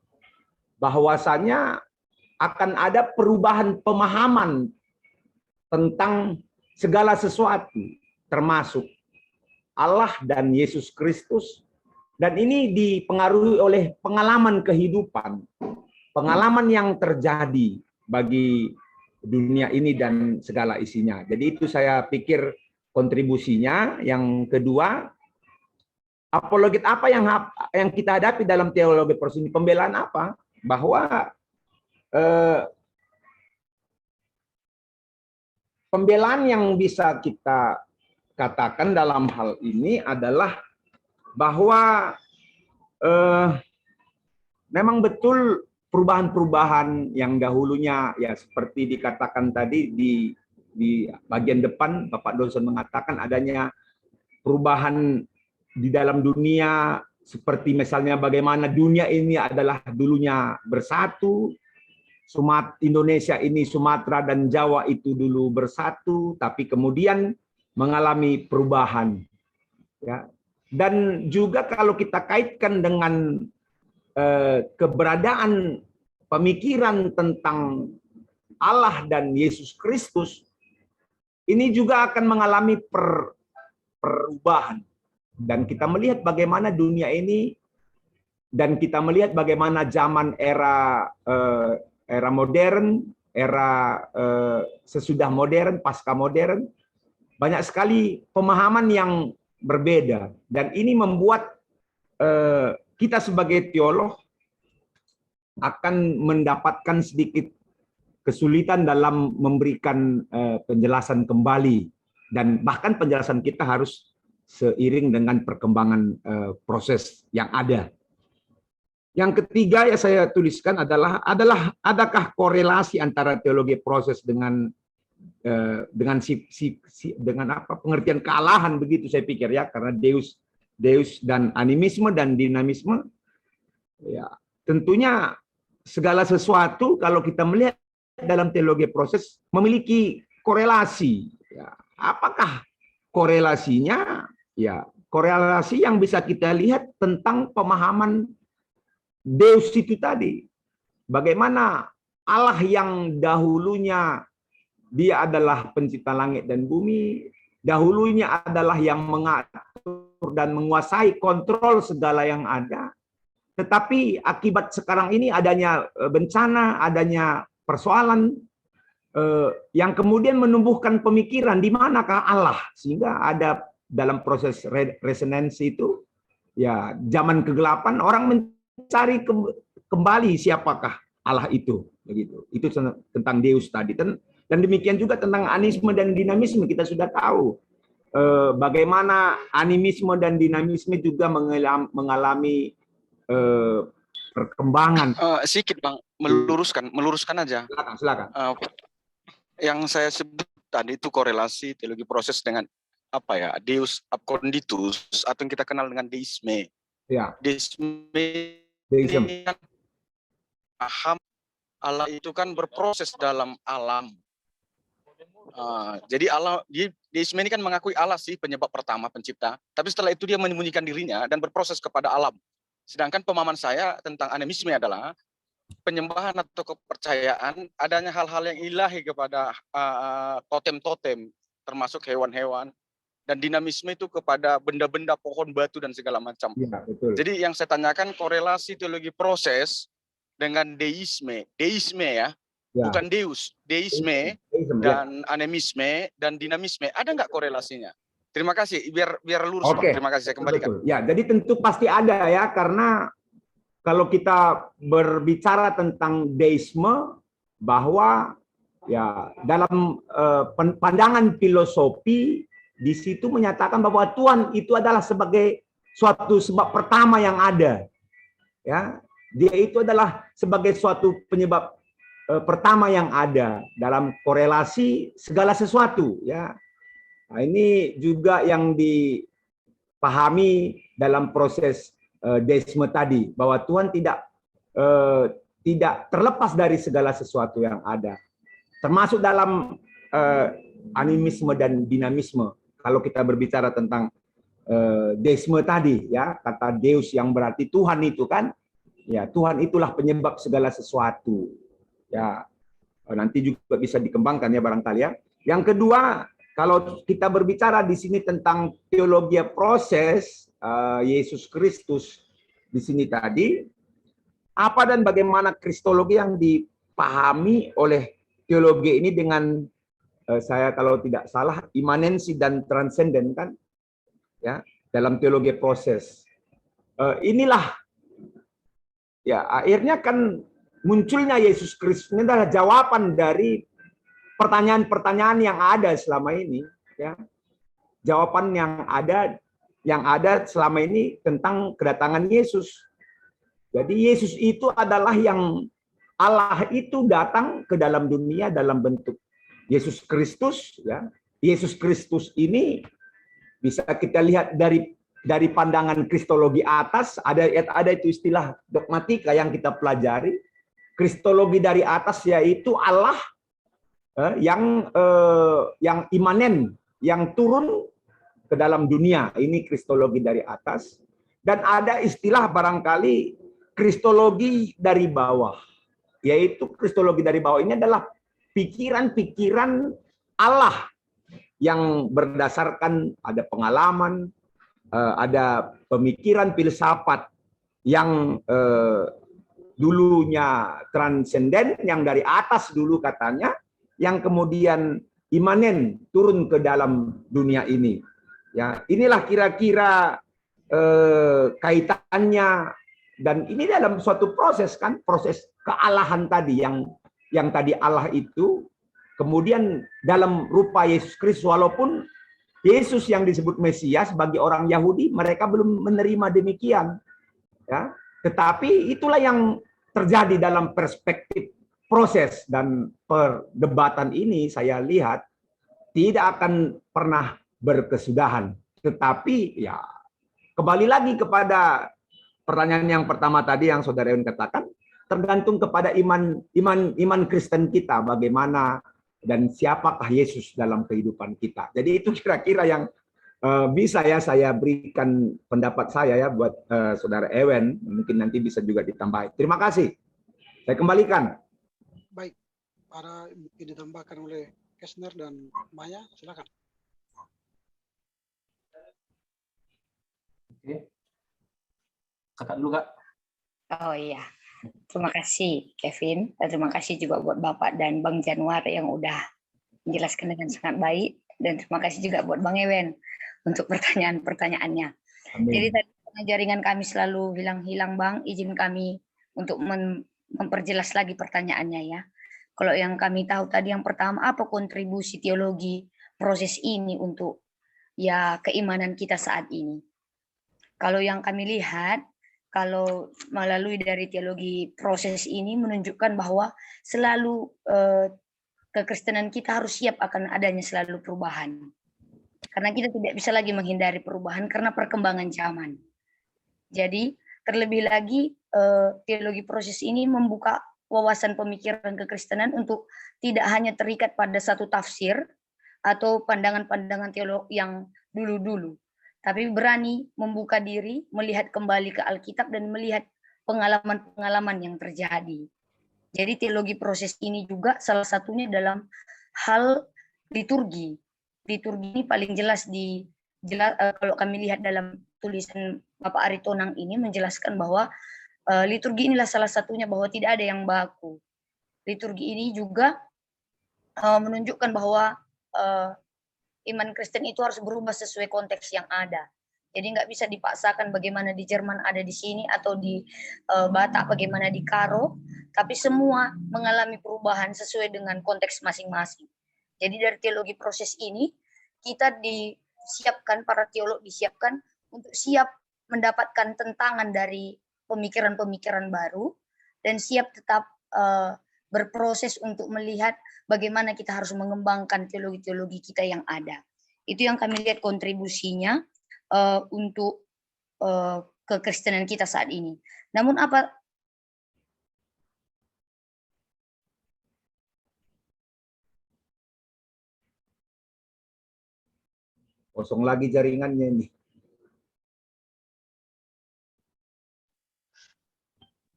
bahwasanya akan ada perubahan pemahaman tentang segala sesuatu, termasuk Allah dan Yesus Kristus. Dan ini dipengaruhi oleh pengalaman kehidupan, pengalaman yang terjadi bagi dunia ini dan segala isinya. Jadi itu saya pikir kontribusinya. Yang kedua, apologet apa yang kita hadapi dalam teologi proses ini? Pembelaan apa? Bahwa pembelaan yang bisa kita katakan dalam hal ini adalah bahwa memang betul perubahan-perubahan yang dahulunya, ya seperti dikatakan tadi di bagian depan, Bapak dosen mengatakan adanya perubahan di dalam dunia, seperti misalnya bagaimana dunia ini adalah dulunya bersatu, Indonesia ini, Sumatera dan Jawa itu dulu bersatu, tapi kemudian mengalami perubahan. Ya. Dan juga kalau kita kaitkan dengan keberadaan pemikiran tentang Allah dan Yesus Kristus, ini juga akan mengalami perubahan. Dan kita melihat bagaimana dunia ini, dan kita melihat bagaimana zaman era modern, era sesudah modern, pasca modern, banyak sekali pemahaman yang berbeda. Dan ini membuat kita sebagai teolog akan mendapatkan sedikit kesulitan dalam memberikan penjelasan kembali, dan bahkan penjelasan kita harus seiring dengan perkembangan proses yang ada. Yang ketiga yang saya tuliskan adalah adakah korelasi antara teologi proses dengan pengertian kealahan, begitu saya pikir, ya, karena Deus dan animisme dan dinamisme, ya tentunya segala sesuatu kalau kita melihat dalam teologi proses memiliki korelasi. Ya, apakah korelasinya? Ya, korelasi yang bisa kita lihat tentang pemahaman Deus itu tadi. Bagaimana Allah yang dahulunya dia adalah pencipta langit dan bumi, dahulunya adalah yang mengatur dan menguasai kontrol segala yang ada. Tetapi akibat sekarang ini adanya bencana, adanya persoalan yang kemudian menumbuhkan pemikiran di manakah Allah, sehingga ada dalam proses resonansi itu, ya, zaman kegelapan orang mencari kembali siapakah Allah itu, begitu. Itu tentang Deus tadi. Dan demikian juga tentang animisme dan dinamisme, kita sudah tahu bagaimana animisme dan dinamisme juga mengalami perkembangan. Sedikit Bang, meluruskan aja. Silakan. Yang saya sebut tadi itu korelasi teologi proses dengan apa ya, Deus abconditus atau yang kita kenal dengan deisme. Ya. Deisme Deism. ini kan paham Allah itu kan berproses dalam alam. Jadi Allah, deisme ini kan mengakui Allah sih penyebab pertama, pencipta. Tapi setelah itu dia menyembunyikan dirinya dan berproses kepada alam. Sedangkan pemahaman saya tentang animisme adalah penyembahan atau kepercayaan adanya hal-hal yang ilahi kepada totem-totem, termasuk hewan-hewan. Dan dinamisme itu kepada benda-benda, pohon, batu, dan segala macam. Ya, betul. Jadi yang saya tanyakan korelasi teologi proses dengan deisme. Deisme ya, bukan deus. Deisme dan animisme dan dinamisme. Ada nggak korelasinya? Terima kasih. Biar lurus. Oke. Terima kasih. Saya kembalikan. Betul. Ya, jadi tentu pasti ada ya, karena kalau kita berbicara tentang deisme, bahwa ya dalam pandangan filosofi di situ menyatakan bahwa Tuhan itu adalah sebagai suatu sebab pertama yang ada. Ya, dia itu adalah sebagai suatu penyebab pertama yang ada dalam korelasi segala sesuatu, ya. Nah, ini juga yang dipahami dalam proses deisme tadi, bahwa Tuhan tidak terlepas dari segala sesuatu yang ada, termasuk dalam animisme dan dinamisme. Kalau kita berbicara tentang deisme tadi, ya, kata Deus yang berarti Tuhan itu kan, ya, Tuhan itulah penyebab segala sesuatu. Ya, nanti juga bisa dikembangkan ya barangkali ya. Yang kedua, kalau kita berbicara di sini tentang teologi proses Yesus Kristus di sini tadi, apa dan bagaimana kristologi yang dipahami oleh teologi ini dengan saya kalau tidak salah imanensi dan transenden kan, ya, dalam teologi proses. Inilah ya akhirnya kan munculnya Yesus Kristus ini adalah jawaban dari pertanyaan-pertanyaan yang ada selama ini, ya. Jawaban yang ada selama ini tentang kedatangan Yesus. Jadi Yesus itu adalah yang Allah itu datang ke dalam dunia dalam bentuk Yesus Kristus, ya. Yesus Kristus ini bisa kita lihat dari pandangan kristologi atas, ada itu istilah dogmatika yang kita pelajari. Kristologi dari atas yaitu Allah yang imanen, yang turun ke dalam dunia. Ini kristologi dari atas. Dan ada istilah barangkali kristologi dari bawah. Yaitu kristologi dari bawah ini adalah pikiran-pikiran Allah yang berdasarkan ada pengalaman, ada pemikiran filsafat yang dulunya transenden, yang dari atas dulu katanya, yang kemudian imanen turun ke dalam dunia ini. Ya, inilah kira-kira kaitannya, dan ini dalam suatu proses kan, proses kealahan tadi yang tadi Allah itu kemudian dalam rupa Yesus Kristus, walaupun Yesus yang disebut Mesias bagi orang Yahudi mereka belum menerima demikian, ya, tetapi itulah yang terjadi dalam perspektif proses dan perdebatan ini. Saya lihat tidak akan pernah berkesudahan, tetapi ya kembali lagi kepada pertanyaan yang pertama tadi yang Saudara Ewan katakan, tergantung kepada iman Kristen kita, bagaimana dan siapakah Yesus dalam kehidupan kita. Jadi itu kira-kira yang bisa ya saya berikan pendapat saya ya buat Saudara Ewen, mungkin nanti bisa juga ditambah. Terima kasih. Saya kembalikan. Baik, para mungkin ditambahkan oleh Kesner dan Maya, silakan. Oke. Kakak dulu, Kak. Oh iya. Terima kasih Kevin, dan terima kasih juga buat Bapak dan Bang Januar yang udah menjelaskan dengan sangat baik, dan terima kasih juga buat Bang Ewen untuk pertanyaan-pertanyaannya. Jadi tadi jaringan kami selalu hilang-hilang, Bang. Izin kami untuk memperjelas lagi pertanyaannya ya. Kalau yang kami tahu tadi yang pertama, apa kontribusi teologi proses ini untuk ya keimanan kita saat ini? Kalau yang kami lihat, kalau melalui dari teologi proses ini menunjukkan bahwa selalu kekristenan kita harus siap akan adanya selalu perubahan. Karena kita tidak bisa lagi menghindari perubahan karena perkembangan zaman. Jadi terlebih lagi teologi proses ini membuka wawasan pemikiran kekristenan untuk tidak hanya terikat pada satu tafsir atau pandangan-pandangan teolog yang dulu-dulu, tapi berani membuka diri, melihat kembali ke Alkitab dan melihat pengalaman-pengalaman yang terjadi. Jadi teologi proses ini juga salah satunya dalam hal liturgi. Liturgi ini paling jelas kalau kami lihat dalam tulisan Bapak Aritonang ini menjelaskan bahwa liturgi inilah salah satunya, bahwa tidak ada yang baku. Liturgi ini juga menunjukkan bahwa iman Kristen itu harus berubah sesuai konteks yang ada. Jadi nggak bisa dipaksakan bagaimana di Jerman ada di sini atau di Batak bagaimana di Karo, tapi semua mengalami perubahan sesuai dengan konteks masing-masing. Jadi dari teologi proses ini kita disiapkan, para teolog disiapkan untuk siap mendapatkan tentangan dari pemikiran-pemikiran baru dan siap tetap berproses untuk melihat bagaimana kita harus mengembangkan teologi-teologi kita yang ada. Itu yang kami lihat kontribusinya untuk kekristenan kita saat ini. Namun apa Kosong lagi jaringannya ini.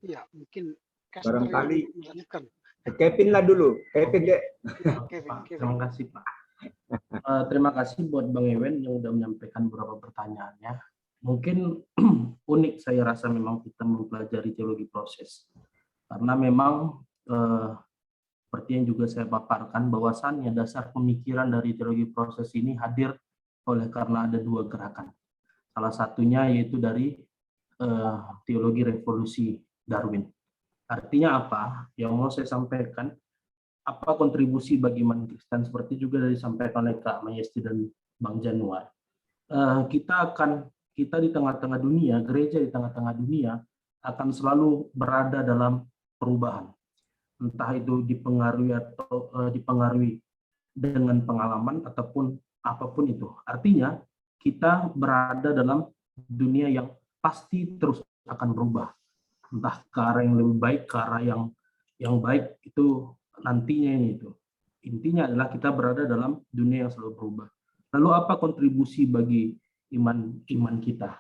Ya, mungkin Barangkali melanjutkan. Kevin lah dulu. Kevin deh. Pak, terima kasih Pak. Terima kasih buat Bang Ewen yang udah menyampaikan beberapa pertanyaannya. Mungkin unik saya rasa memang kita mempelajari teologi proses. Karena memang seperti yang juga saya paparkan bahwasannya dasar pemikiran dari teologi proses ini hadir oleh karena ada dua gerakan. Salah satunya yaitu dari teologi revolusi Darwin. Artinya apa? Yang mau saya sampaikan, apa kontribusi bagi iman Kristen seperti juga dari disampaikan oleh Kak Mayesti dan Bang Januar. Kita di tengah-tengah dunia, gereja di tengah-tengah dunia akan selalu berada dalam perubahan. Entah itu dipengaruhi atau dipengaruhi dengan pengalaman ataupun apapun itu. Artinya kita berada dalam dunia yang pasti terus akan berubah. Entah ke arah yang lebih baik, ke arah yang baik itu nantinya ini itu. Intinya adalah kita berada dalam dunia yang selalu berubah. Lalu apa kontribusi bagi iman kita?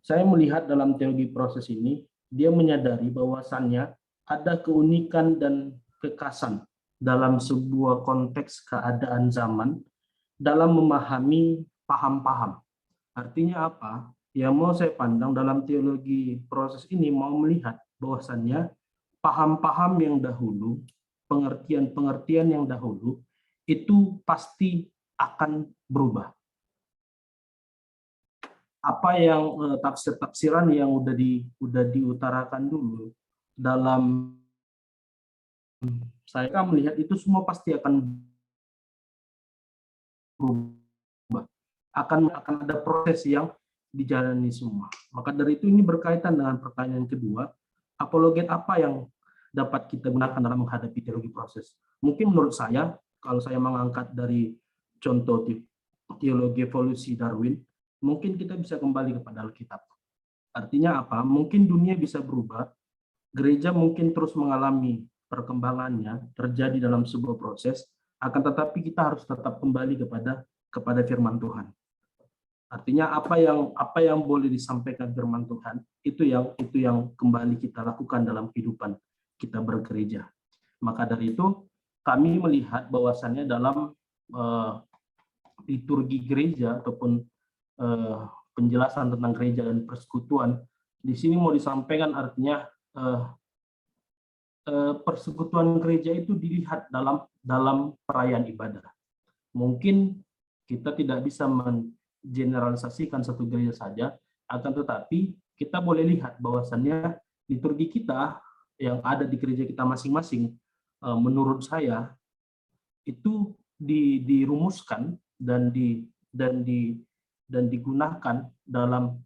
Saya melihat dalam teologi proses ini, dia menyadari bahwasannya ada keunikan dan kekhasan dalam sebuah konteks keadaan zaman dalam memahami paham-paham. Artinya apa? Yang mau saya pandang dalam teologi proses ini mau melihat bahwasannya paham-paham yang dahulu, pengertian-pengertian yang dahulu itu pasti akan berubah. Apa yang tafsir-tafsiran yang udah diutarakan dulu dalam saya melihat itu semua pasti akan berubah. Akan ada proses yang dijalani semua. Maka dari itu ini berkaitan dengan pertanyaan kedua, apologet apa yang dapat kita gunakan dalam menghadapi teologi proses? Mungkin menurut saya, kalau saya mengangkat dari contoh teologi evolusi Darwin, mungkin kita bisa kembali kepada Alkitab. Artinya apa? Mungkin dunia bisa berubah, gereja mungkin terus mengalami perkembangannya, terjadi dalam sebuah proses, akan tetapi kita harus tetap kembali kepada firman Tuhan. Artinya apa yang boleh disampaikan firman Tuhan itu yang kembali kita lakukan dalam kehidupan kita bergereja. Maka dari itu kami melihat bahwasannya dalam liturgi gereja ataupun penjelasan tentang gereja dan persekutuan di sini mau disampaikan artinya persekutuan gereja itu dilihat dalam perayaan ibadah. Mungkin kita tidak bisa generalisasikan satu gereja saja, akan tetapi kita boleh lihat bahwasannya liturgi kita yang ada di gereja kita masing-masing, menurut saya itu dirumuskan dan digunakan dalam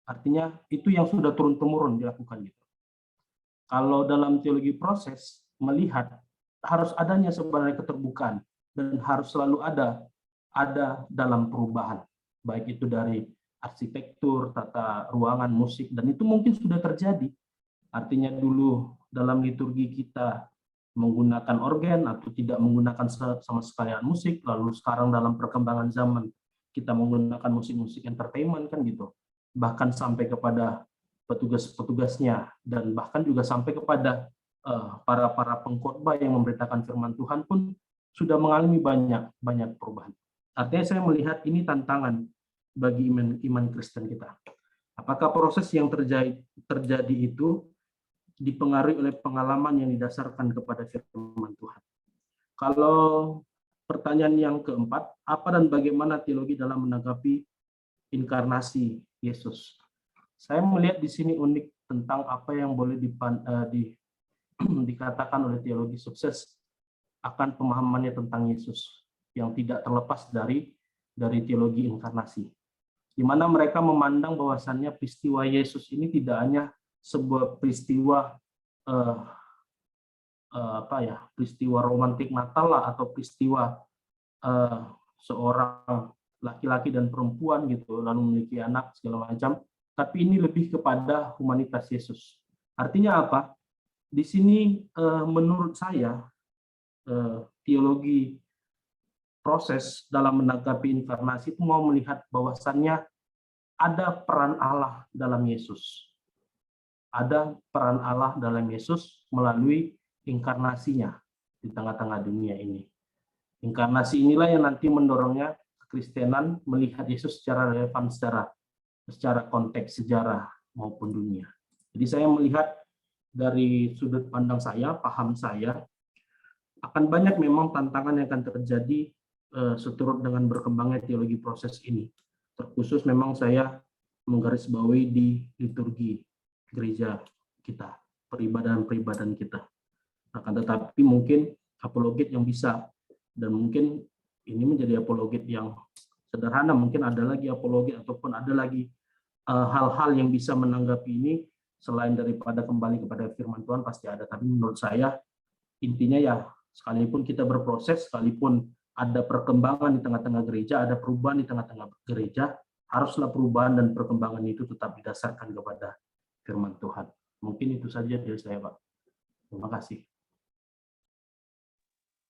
artinya itu yang sudah turun-temurun dilakukan gitu. Kalau dalam teologi proses melihat harus adanya sebenarnya keterbukaan dan harus selalu ada dalam perubahan. Baik itu dari arsitektur, tata ruangan, musik, dan itu mungkin sudah terjadi. Artinya dulu dalam liturgi kita menggunakan organ atau tidak menggunakan sama sekali alat musik, lalu sekarang dalam perkembangan zaman kita menggunakan musik-musik entertainment kan gitu. Bahkan sampai kepada petugas-petugasnya dan bahkan juga sampai kepada para pengkhotbah yang memberitakan firman Tuhan pun sudah mengalami banyak perubahan. Artinya saya melihat ini tantangan bagi iman Kristen kita. Apakah proses yang terjadi itu dipengaruhi oleh pengalaman yang didasarkan kepada firman Tuhan? Kalau pertanyaan yang keempat, apa dan bagaimana teologi dalam menanggapi inkarnasi Yesus? Saya melihat di sini unik tentang apa yang boleh dikatakan oleh teologi sukses akan pemahamannya tentang Yesus yang tidak terlepas dari teologi inkarnasi, di mana mereka memandang bahwasannya peristiwa Yesus ini tidak hanya sebuah peristiwa peristiwa romantik Natal lah, atau peristiwa seorang laki-laki dan perempuan gitu lalu memiliki anak segala macam, tapi ini lebih kepada humanitas Yesus. Artinya apa? Di sini menurut saya teologi proses dalam menanggapi inkarnasi itu mau melihat bahwasannya ada peran Allah dalam Yesus. Ada peran Allah dalam Yesus melalui inkarnasinya di tengah-tengah dunia ini. Inkarnasi inilah yang nanti mendorongnya kekristenan melihat Yesus secara relevan, secara konteks sejarah maupun dunia. Jadi saya melihat dari sudut pandang saya, paham saya, akan banyak memang tantangan yang akan terjadi seturut dengan berkembangnya teologi proses ini. Terkhusus memang saya menggarisbawahi di liturgi gereja kita, peribadahan kita. Akan tetapi mungkin apologet yang bisa, dan mungkin ini menjadi apologet yang sederhana, mungkin ada lagi apologet ataupun ada lagi hal-hal yang bisa menanggapi ini selain daripada kembali kepada firman Tuhan pasti ada. Tapi menurut saya intinya ya, sekalipun kita berproses, sekalipun ada perkembangan di tengah-tengah gereja, ada perubahan di tengah-tengah gereja, haruslah perubahan dan perkembangan itu tetap didasarkan kepada firman Tuhan. Mungkin itu saja dari saya, Pak. Terima kasih.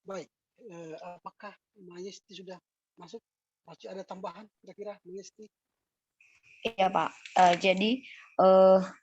Baik, apakah Mayesti sudah masuk? Masih ada tambahan kira-kira Mayesti? Iya Pak, jadi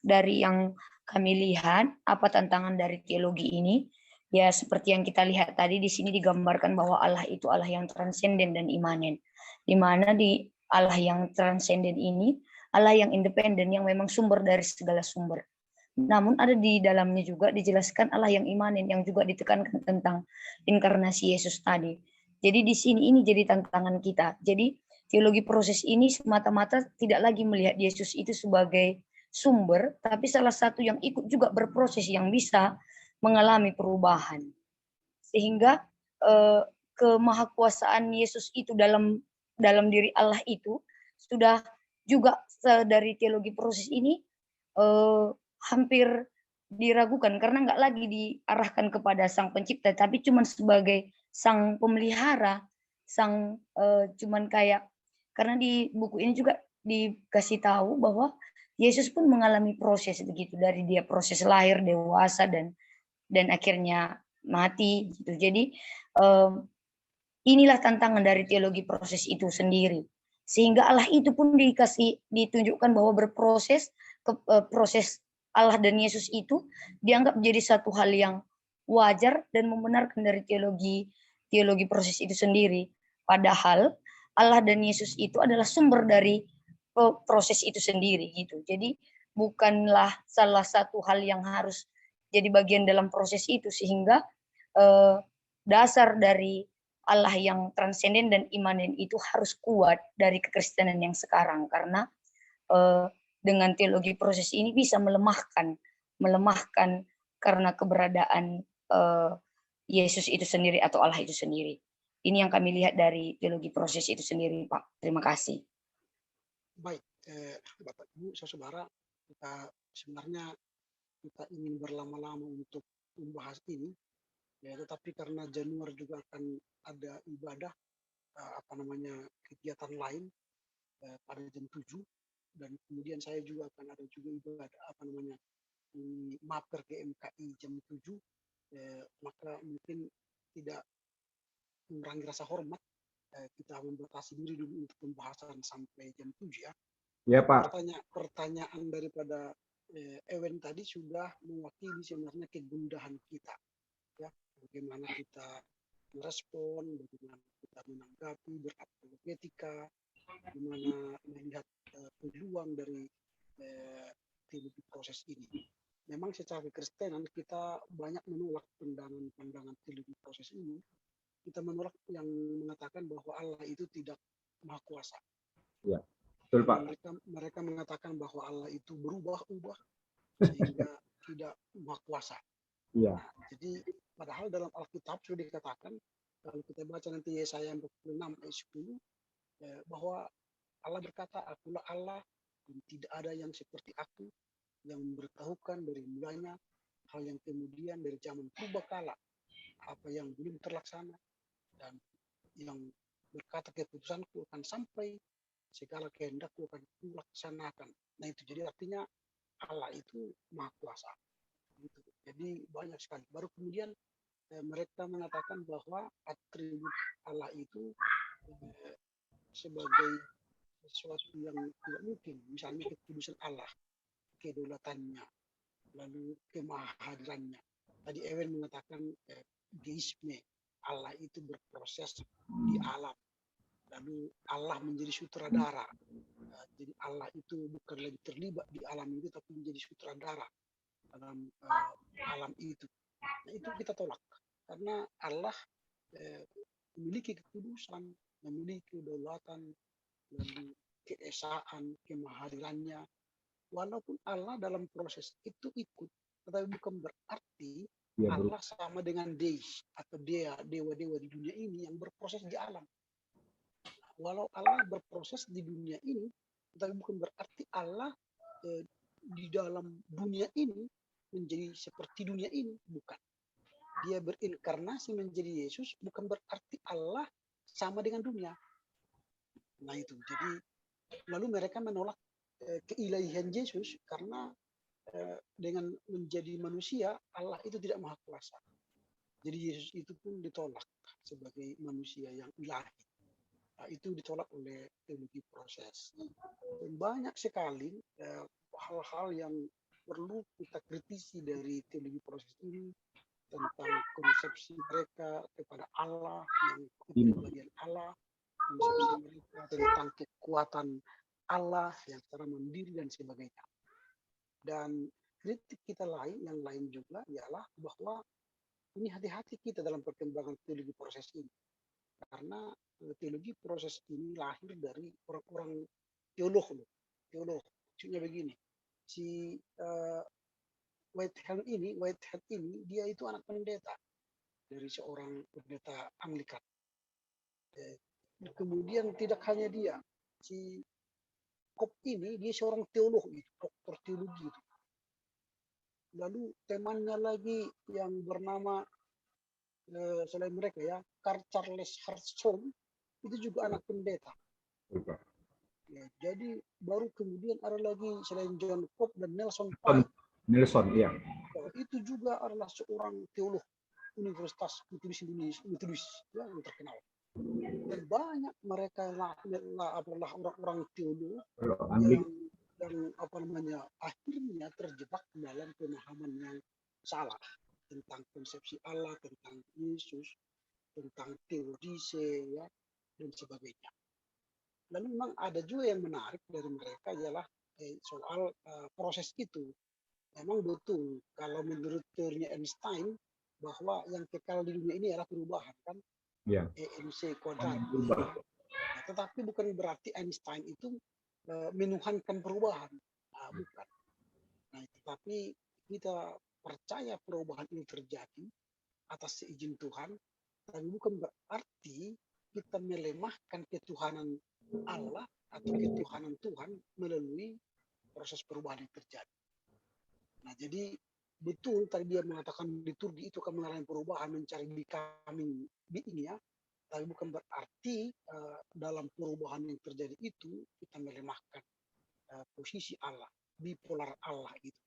dari yang kami lihat, apa tantangan dari teologi ini, ya seperti yang kita lihat tadi di sini digambarkan bahwa Allah itu Allah yang transenden dan imanen. Di mana di Allah yang transenden ini, Allah yang independen, yang memang sumber dari segala sumber. Namun ada di dalamnya juga dijelaskan Allah yang imanen, yang juga ditekankan tentang inkarnasi Yesus tadi. Jadi di sini ini jadi tantangan kita. Jadi teologi proses ini semata-mata tidak lagi melihat Yesus itu sebagai sumber, tapi salah satu yang ikut juga berproses yang bisa mengalami perubahan. Sehingga kemahakuasaan Yesus itu dalam diri Allah itu sudah juga dari teologi proses ini hampir diragukan karena nggak lagi diarahkan kepada sang pencipta, tapi cuma sebagai sang pemelihara, sang cuman kayak, karena di buku ini juga dikasih tahu bahwa Yesus pun mengalami proses begitu, dari dia proses lahir, dewasa, dan akhirnya mati gitu. Jadi inilah tantangan dari teologi proses itu sendiri, sehingga Allah itu pun ditunjukkan bahwa berproses, proses Allah dan Yesus itu dianggap menjadi satu hal yang wajar dan membenarkan dari teologi proses itu sendiri. Padahal Allah dan Yesus itu adalah sumber dari proses itu sendiri gitu. Jadi bukanlah salah satu hal yang harus jadi bagian dalam proses itu, sehingga dasar dari Allah yang transenden dan imanen itu harus kuat dari kekristenan yang sekarang, karena dengan teologi proses ini bisa melemahkan karena keberadaan Yesus itu sendiri atau Allah itu sendiri. Ini yang kami lihat dari teologi proses itu sendiri, Pak. Terima kasih. Baik, Bapak Ibu, saudara, sebenarnya kita ingin berlama-lama untuk membahas ini, ya, tetapi karena Januari juga akan ada ibadah, kegiatan lain pada jam 7, dan kemudian saya juga akan ada juga ibadah ini maper ke MKI jam 7, maka mungkin tidak mengurangi rasa hormat. Kita membatasi diri dulu untuk pembahasan sampai jam 7 ya. Ya Pak. Pertanyaan daripada Ewen tadi sudah mewakili sebenarnya kegundahan kita, ya, bagaimana kita merespon, bagaimana kita menanggapi, berapologetika, bagaimana melihat peluang dari teologi proses ini. Memang secara kekristenan kita banyak menolak pandangan teologi proses ini. Kita menolak yang mengatakan bahwa Allah itu tidak maha kuasa. Ya, betul Pak. Mereka mengatakan bahwa Allah itu berubah-ubah sehingga tidak maha kuasa. Iya. Nah, jadi padahal dalam Alkitab sudah dikatakan, kalau kita baca nanti Yesaya 46 ayat 10, bahwa Allah berkata, akulah Allah dan tidak ada yang seperti aku, yang memberitahukan dari mulanya hal yang kemudian dari zaman purbakala, apa yang belum terlaksana, dan yang berkata keputusanku akan sampai, segala kehendakku akan kulaksanakan. Nah itu jadi artinya Allah itu maha kuasa. Gitu. Jadi banyak sekali. Baru kemudian mereka mengatakan bahwa atribut Allah itu sebagai sesuatu yang tidak mungkin. Misalnya kekudusan Allah, kedaulatannya, lalu kemahadirannya. Tadi Ewen mengatakan deisme, Allah itu berproses di alam. Lalu Allah menjadi sutradara. Jadi Allah itu bukan lagi terlibat di alam itu, tapi menjadi sutradara dalam alam itu. Nah itu kita tolak. Karena Allah memiliki kekudusan, memiliki kedaulatan, lalu keesaan, kemahadirannya. Walaupun Allah dalam proses itu ikut, tetapi bukan berarti Allah sama dengan deis atau dewa-dewa di dunia ini yang berproses di alam. Walau Allah berproses di dunia ini, tetapi bukan berarti Allah di dalam dunia ini menjadi seperti dunia ini, bukan. Dia berinkarnasi menjadi Yesus, bukan berarti Allah sama dengan dunia. Nah itu, jadi lalu mereka menolak keilahian Yesus karena dengan menjadi manusia, Allah itu tidak maha kuasa. Jadi Yesus itu pun ditolak sebagai manusia yang ilahi. Nah, itu ditolak oleh teologi proses. Dan banyak sekali hal-hal yang perlu kita kritisi dari teologi proses ini, tentang konsepsi mereka kepada Allah, yang kepribadian Allah, konsepsi mereka tentang kekuatan Allah yang secara mandiri dan sebagainya. Dan kritik kita yang lain juga ialah bahwa ini hati-hati kita dalam perkembangan teologi proses ini. Karena teologi proses ini lahir dari orang-orang teolog. Maksudnya begini, si Whitehead ini dia itu anak pendeta dari seorang pendeta Anglikan. Kemudian tidak hanya dia, si Cobb ini dia seorang teolog, doktor teologi itu. Lalu temannya lagi yang bernama selain mereka ya, Charles Hartshorne itu juga anak pendeta. Ya, jadi baru kemudian ada lagi selain John Cobb dan Nelson Pye. Nelson, iya. Itu juga adalah seorang teolog Universitas Metodis ya, yang terkenal. Dan banyak mereka adalah orang-orang teolog yang akhirnya terjebak dalam pemahaman yang salah tentang konsepsi Allah, tentang Yesus, tentang teodise ya, dan sebagainya. Lalu memang ada juga yang menarik dari mereka ialah soal proses itu. Memang betul kalau menurut teorinya Einstein bahwa yang kekal di dunia ini adalah perubahan kan, ya. EMC kuadrat. Nah, tetapi bukan berarti Einstein itu menuhankan perubahan, bukan. Nah, tetapi kita percaya perubahan ini terjadi atas seizin Tuhan, tapi bukan berarti kita melemahkan ketuhanan Allah atau ketuhanan Tuhan melalui proses perubahan yang terjadi. Nah, jadi betul tadi dia mengatakan liturgi itu akan mengalami perubahan, mencari becoming being ya, tapi bukan berarti dalam perubahan yang terjadi itu kita melemahkan posisi Allah, bipolar Allah itu.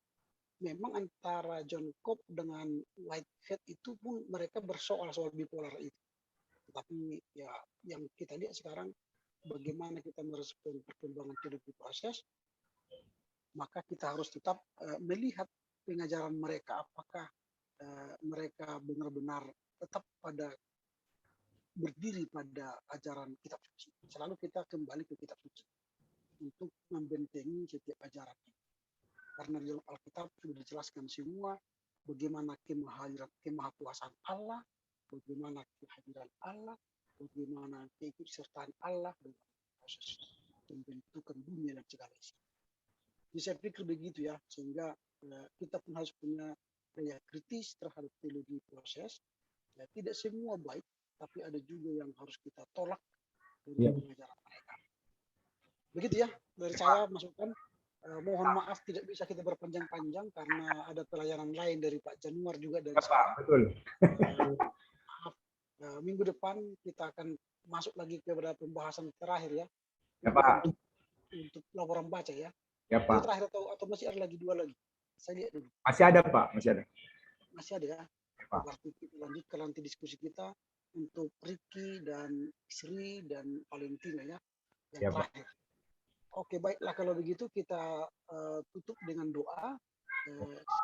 memang antara John Cobb dengan Whitehead itu pun mereka bersoal soal bipolar itu. Tapi ya yang kita lihat sekarang bagaimana kita merespon perkembangan teologi proses, maka kita harus tetap melihat pengajaran mereka, apakah mereka benar-benar tetap pada berdiri pada ajaran kitab suci. Selalu kita kembali ke kitab suci untuk membentengi setiap ajaran. Karena di dalam Alkitab sudah dijelaskan semua bagaimana kemahakuasaan Allah, bagaimana kehadiran Allah, bagaimana keikutsertaan Allah dalam proses pembentukan dunia dan segala isi. Jadi saya pikir begitu ya, sehingga kita pun harus punya daya kritis terhadap teologi proses. Ya, tidak semua baik, tapi ada juga yang harus kita tolak dari pengajaran mereka. Begitu ya dari saya masukan. Mohon maaf tidak bisa kita berpanjang-panjang karena ada pelayanan lain dari Pak Januar juga dari saya. Betul. Maaf. Minggu depan kita akan masuk lagi kepada pembahasan terakhir ya. Ya Pak. Untuk laporan baca ya. Ya Pak. Itu terakhir atau masih ada lagi 2 lagi? Saya lihat dulu. Masih ada Pak, masih ada. Masih ada ya. Pak. Berarti kita lanjutkan nanti diskusi kita untuk Ricky dan Sri dan Valentina ya. Yang Ya, terakhir. Oke, baiklah kalau begitu kita tutup dengan doa.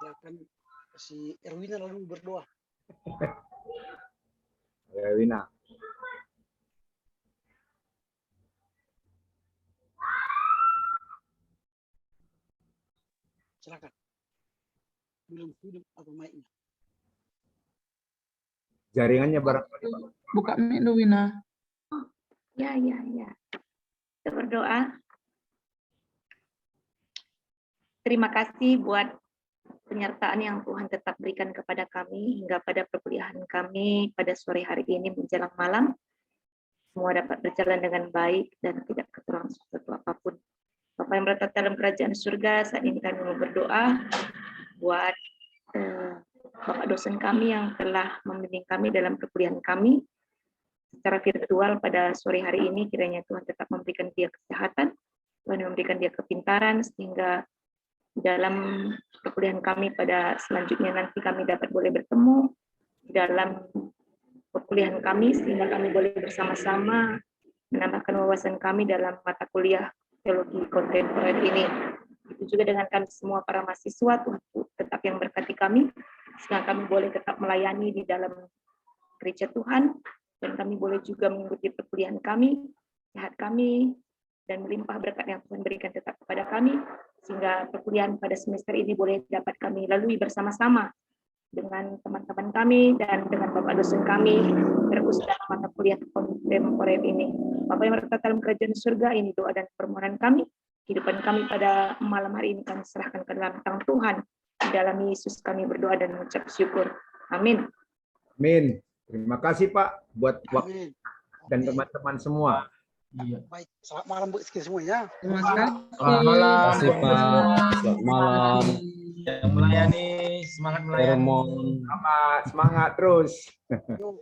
Silakan si Erwina lalu berdoa. Erwina. Silakan. Belum hidup apa mic-nya? Jaringannya barangkali Pak. Buka mic dulu, Wina. Ya. Kita berdoa. Terima kasih buat penyertaan yang Tuhan tetap berikan kepada kami hingga pada perkuliahan kami pada sore hari ini menjelang malam. Semua dapat berjalan dengan baik dan tidak kekurangan sesuatu apapun. Bapak yang berada dalam kerajaan surga, saat ini kami mau berdoa buat Bapak dosen kami yang telah membimbing kami dalam perkuliahan kami secara virtual pada sore hari ini. Kiranya Tuhan tetap memberikan dia kesehatan, Tuhan memberikan dia kepintaran, sehingga dalam perkuliahan kami pada selanjutnya nanti kami dapat boleh bertemu dalam perkuliahan kami, sehingga kami boleh bersama-sama menambahkan wawasan kami dalam mata kuliah teologi kontemporer ini. Itu juga dengan kami semua para mahasiswa, Tuhan tetap yang berkati kami, sehingga kami boleh tetap melayani di dalam gereja Tuhan, dan kami boleh juga mengikuti perkuliahan kami, sehat kami, dan melimpah berkat yang Tuhan berikan tetap kepada kami, sehingga perkuliahan pada semester ini boleh dapat kami lalui bersama-sama dengan teman-teman kami dan dengan Bapak dosen kami terkhusus dalam mata kuliah kontemporer ini. Bapak yang berada dalam kerajaan surga, ini doa dan permohonan kami. Kehidupan kami pada malam hari ini kami serahkan ke dalam tangan Tuhan. Di dalam Yesus kami berdoa dan mengucap syukur. Amin. Amin. Terima kasih Pak buat waktu dan teman-teman semua. Baik, selamat malam buat kita semua ya. Terima kasih. Selamat malam. Terima kasih Pak. Selamat malam. Yang melayani, semangat melayani. Hermon. Semangat terus. Yuk.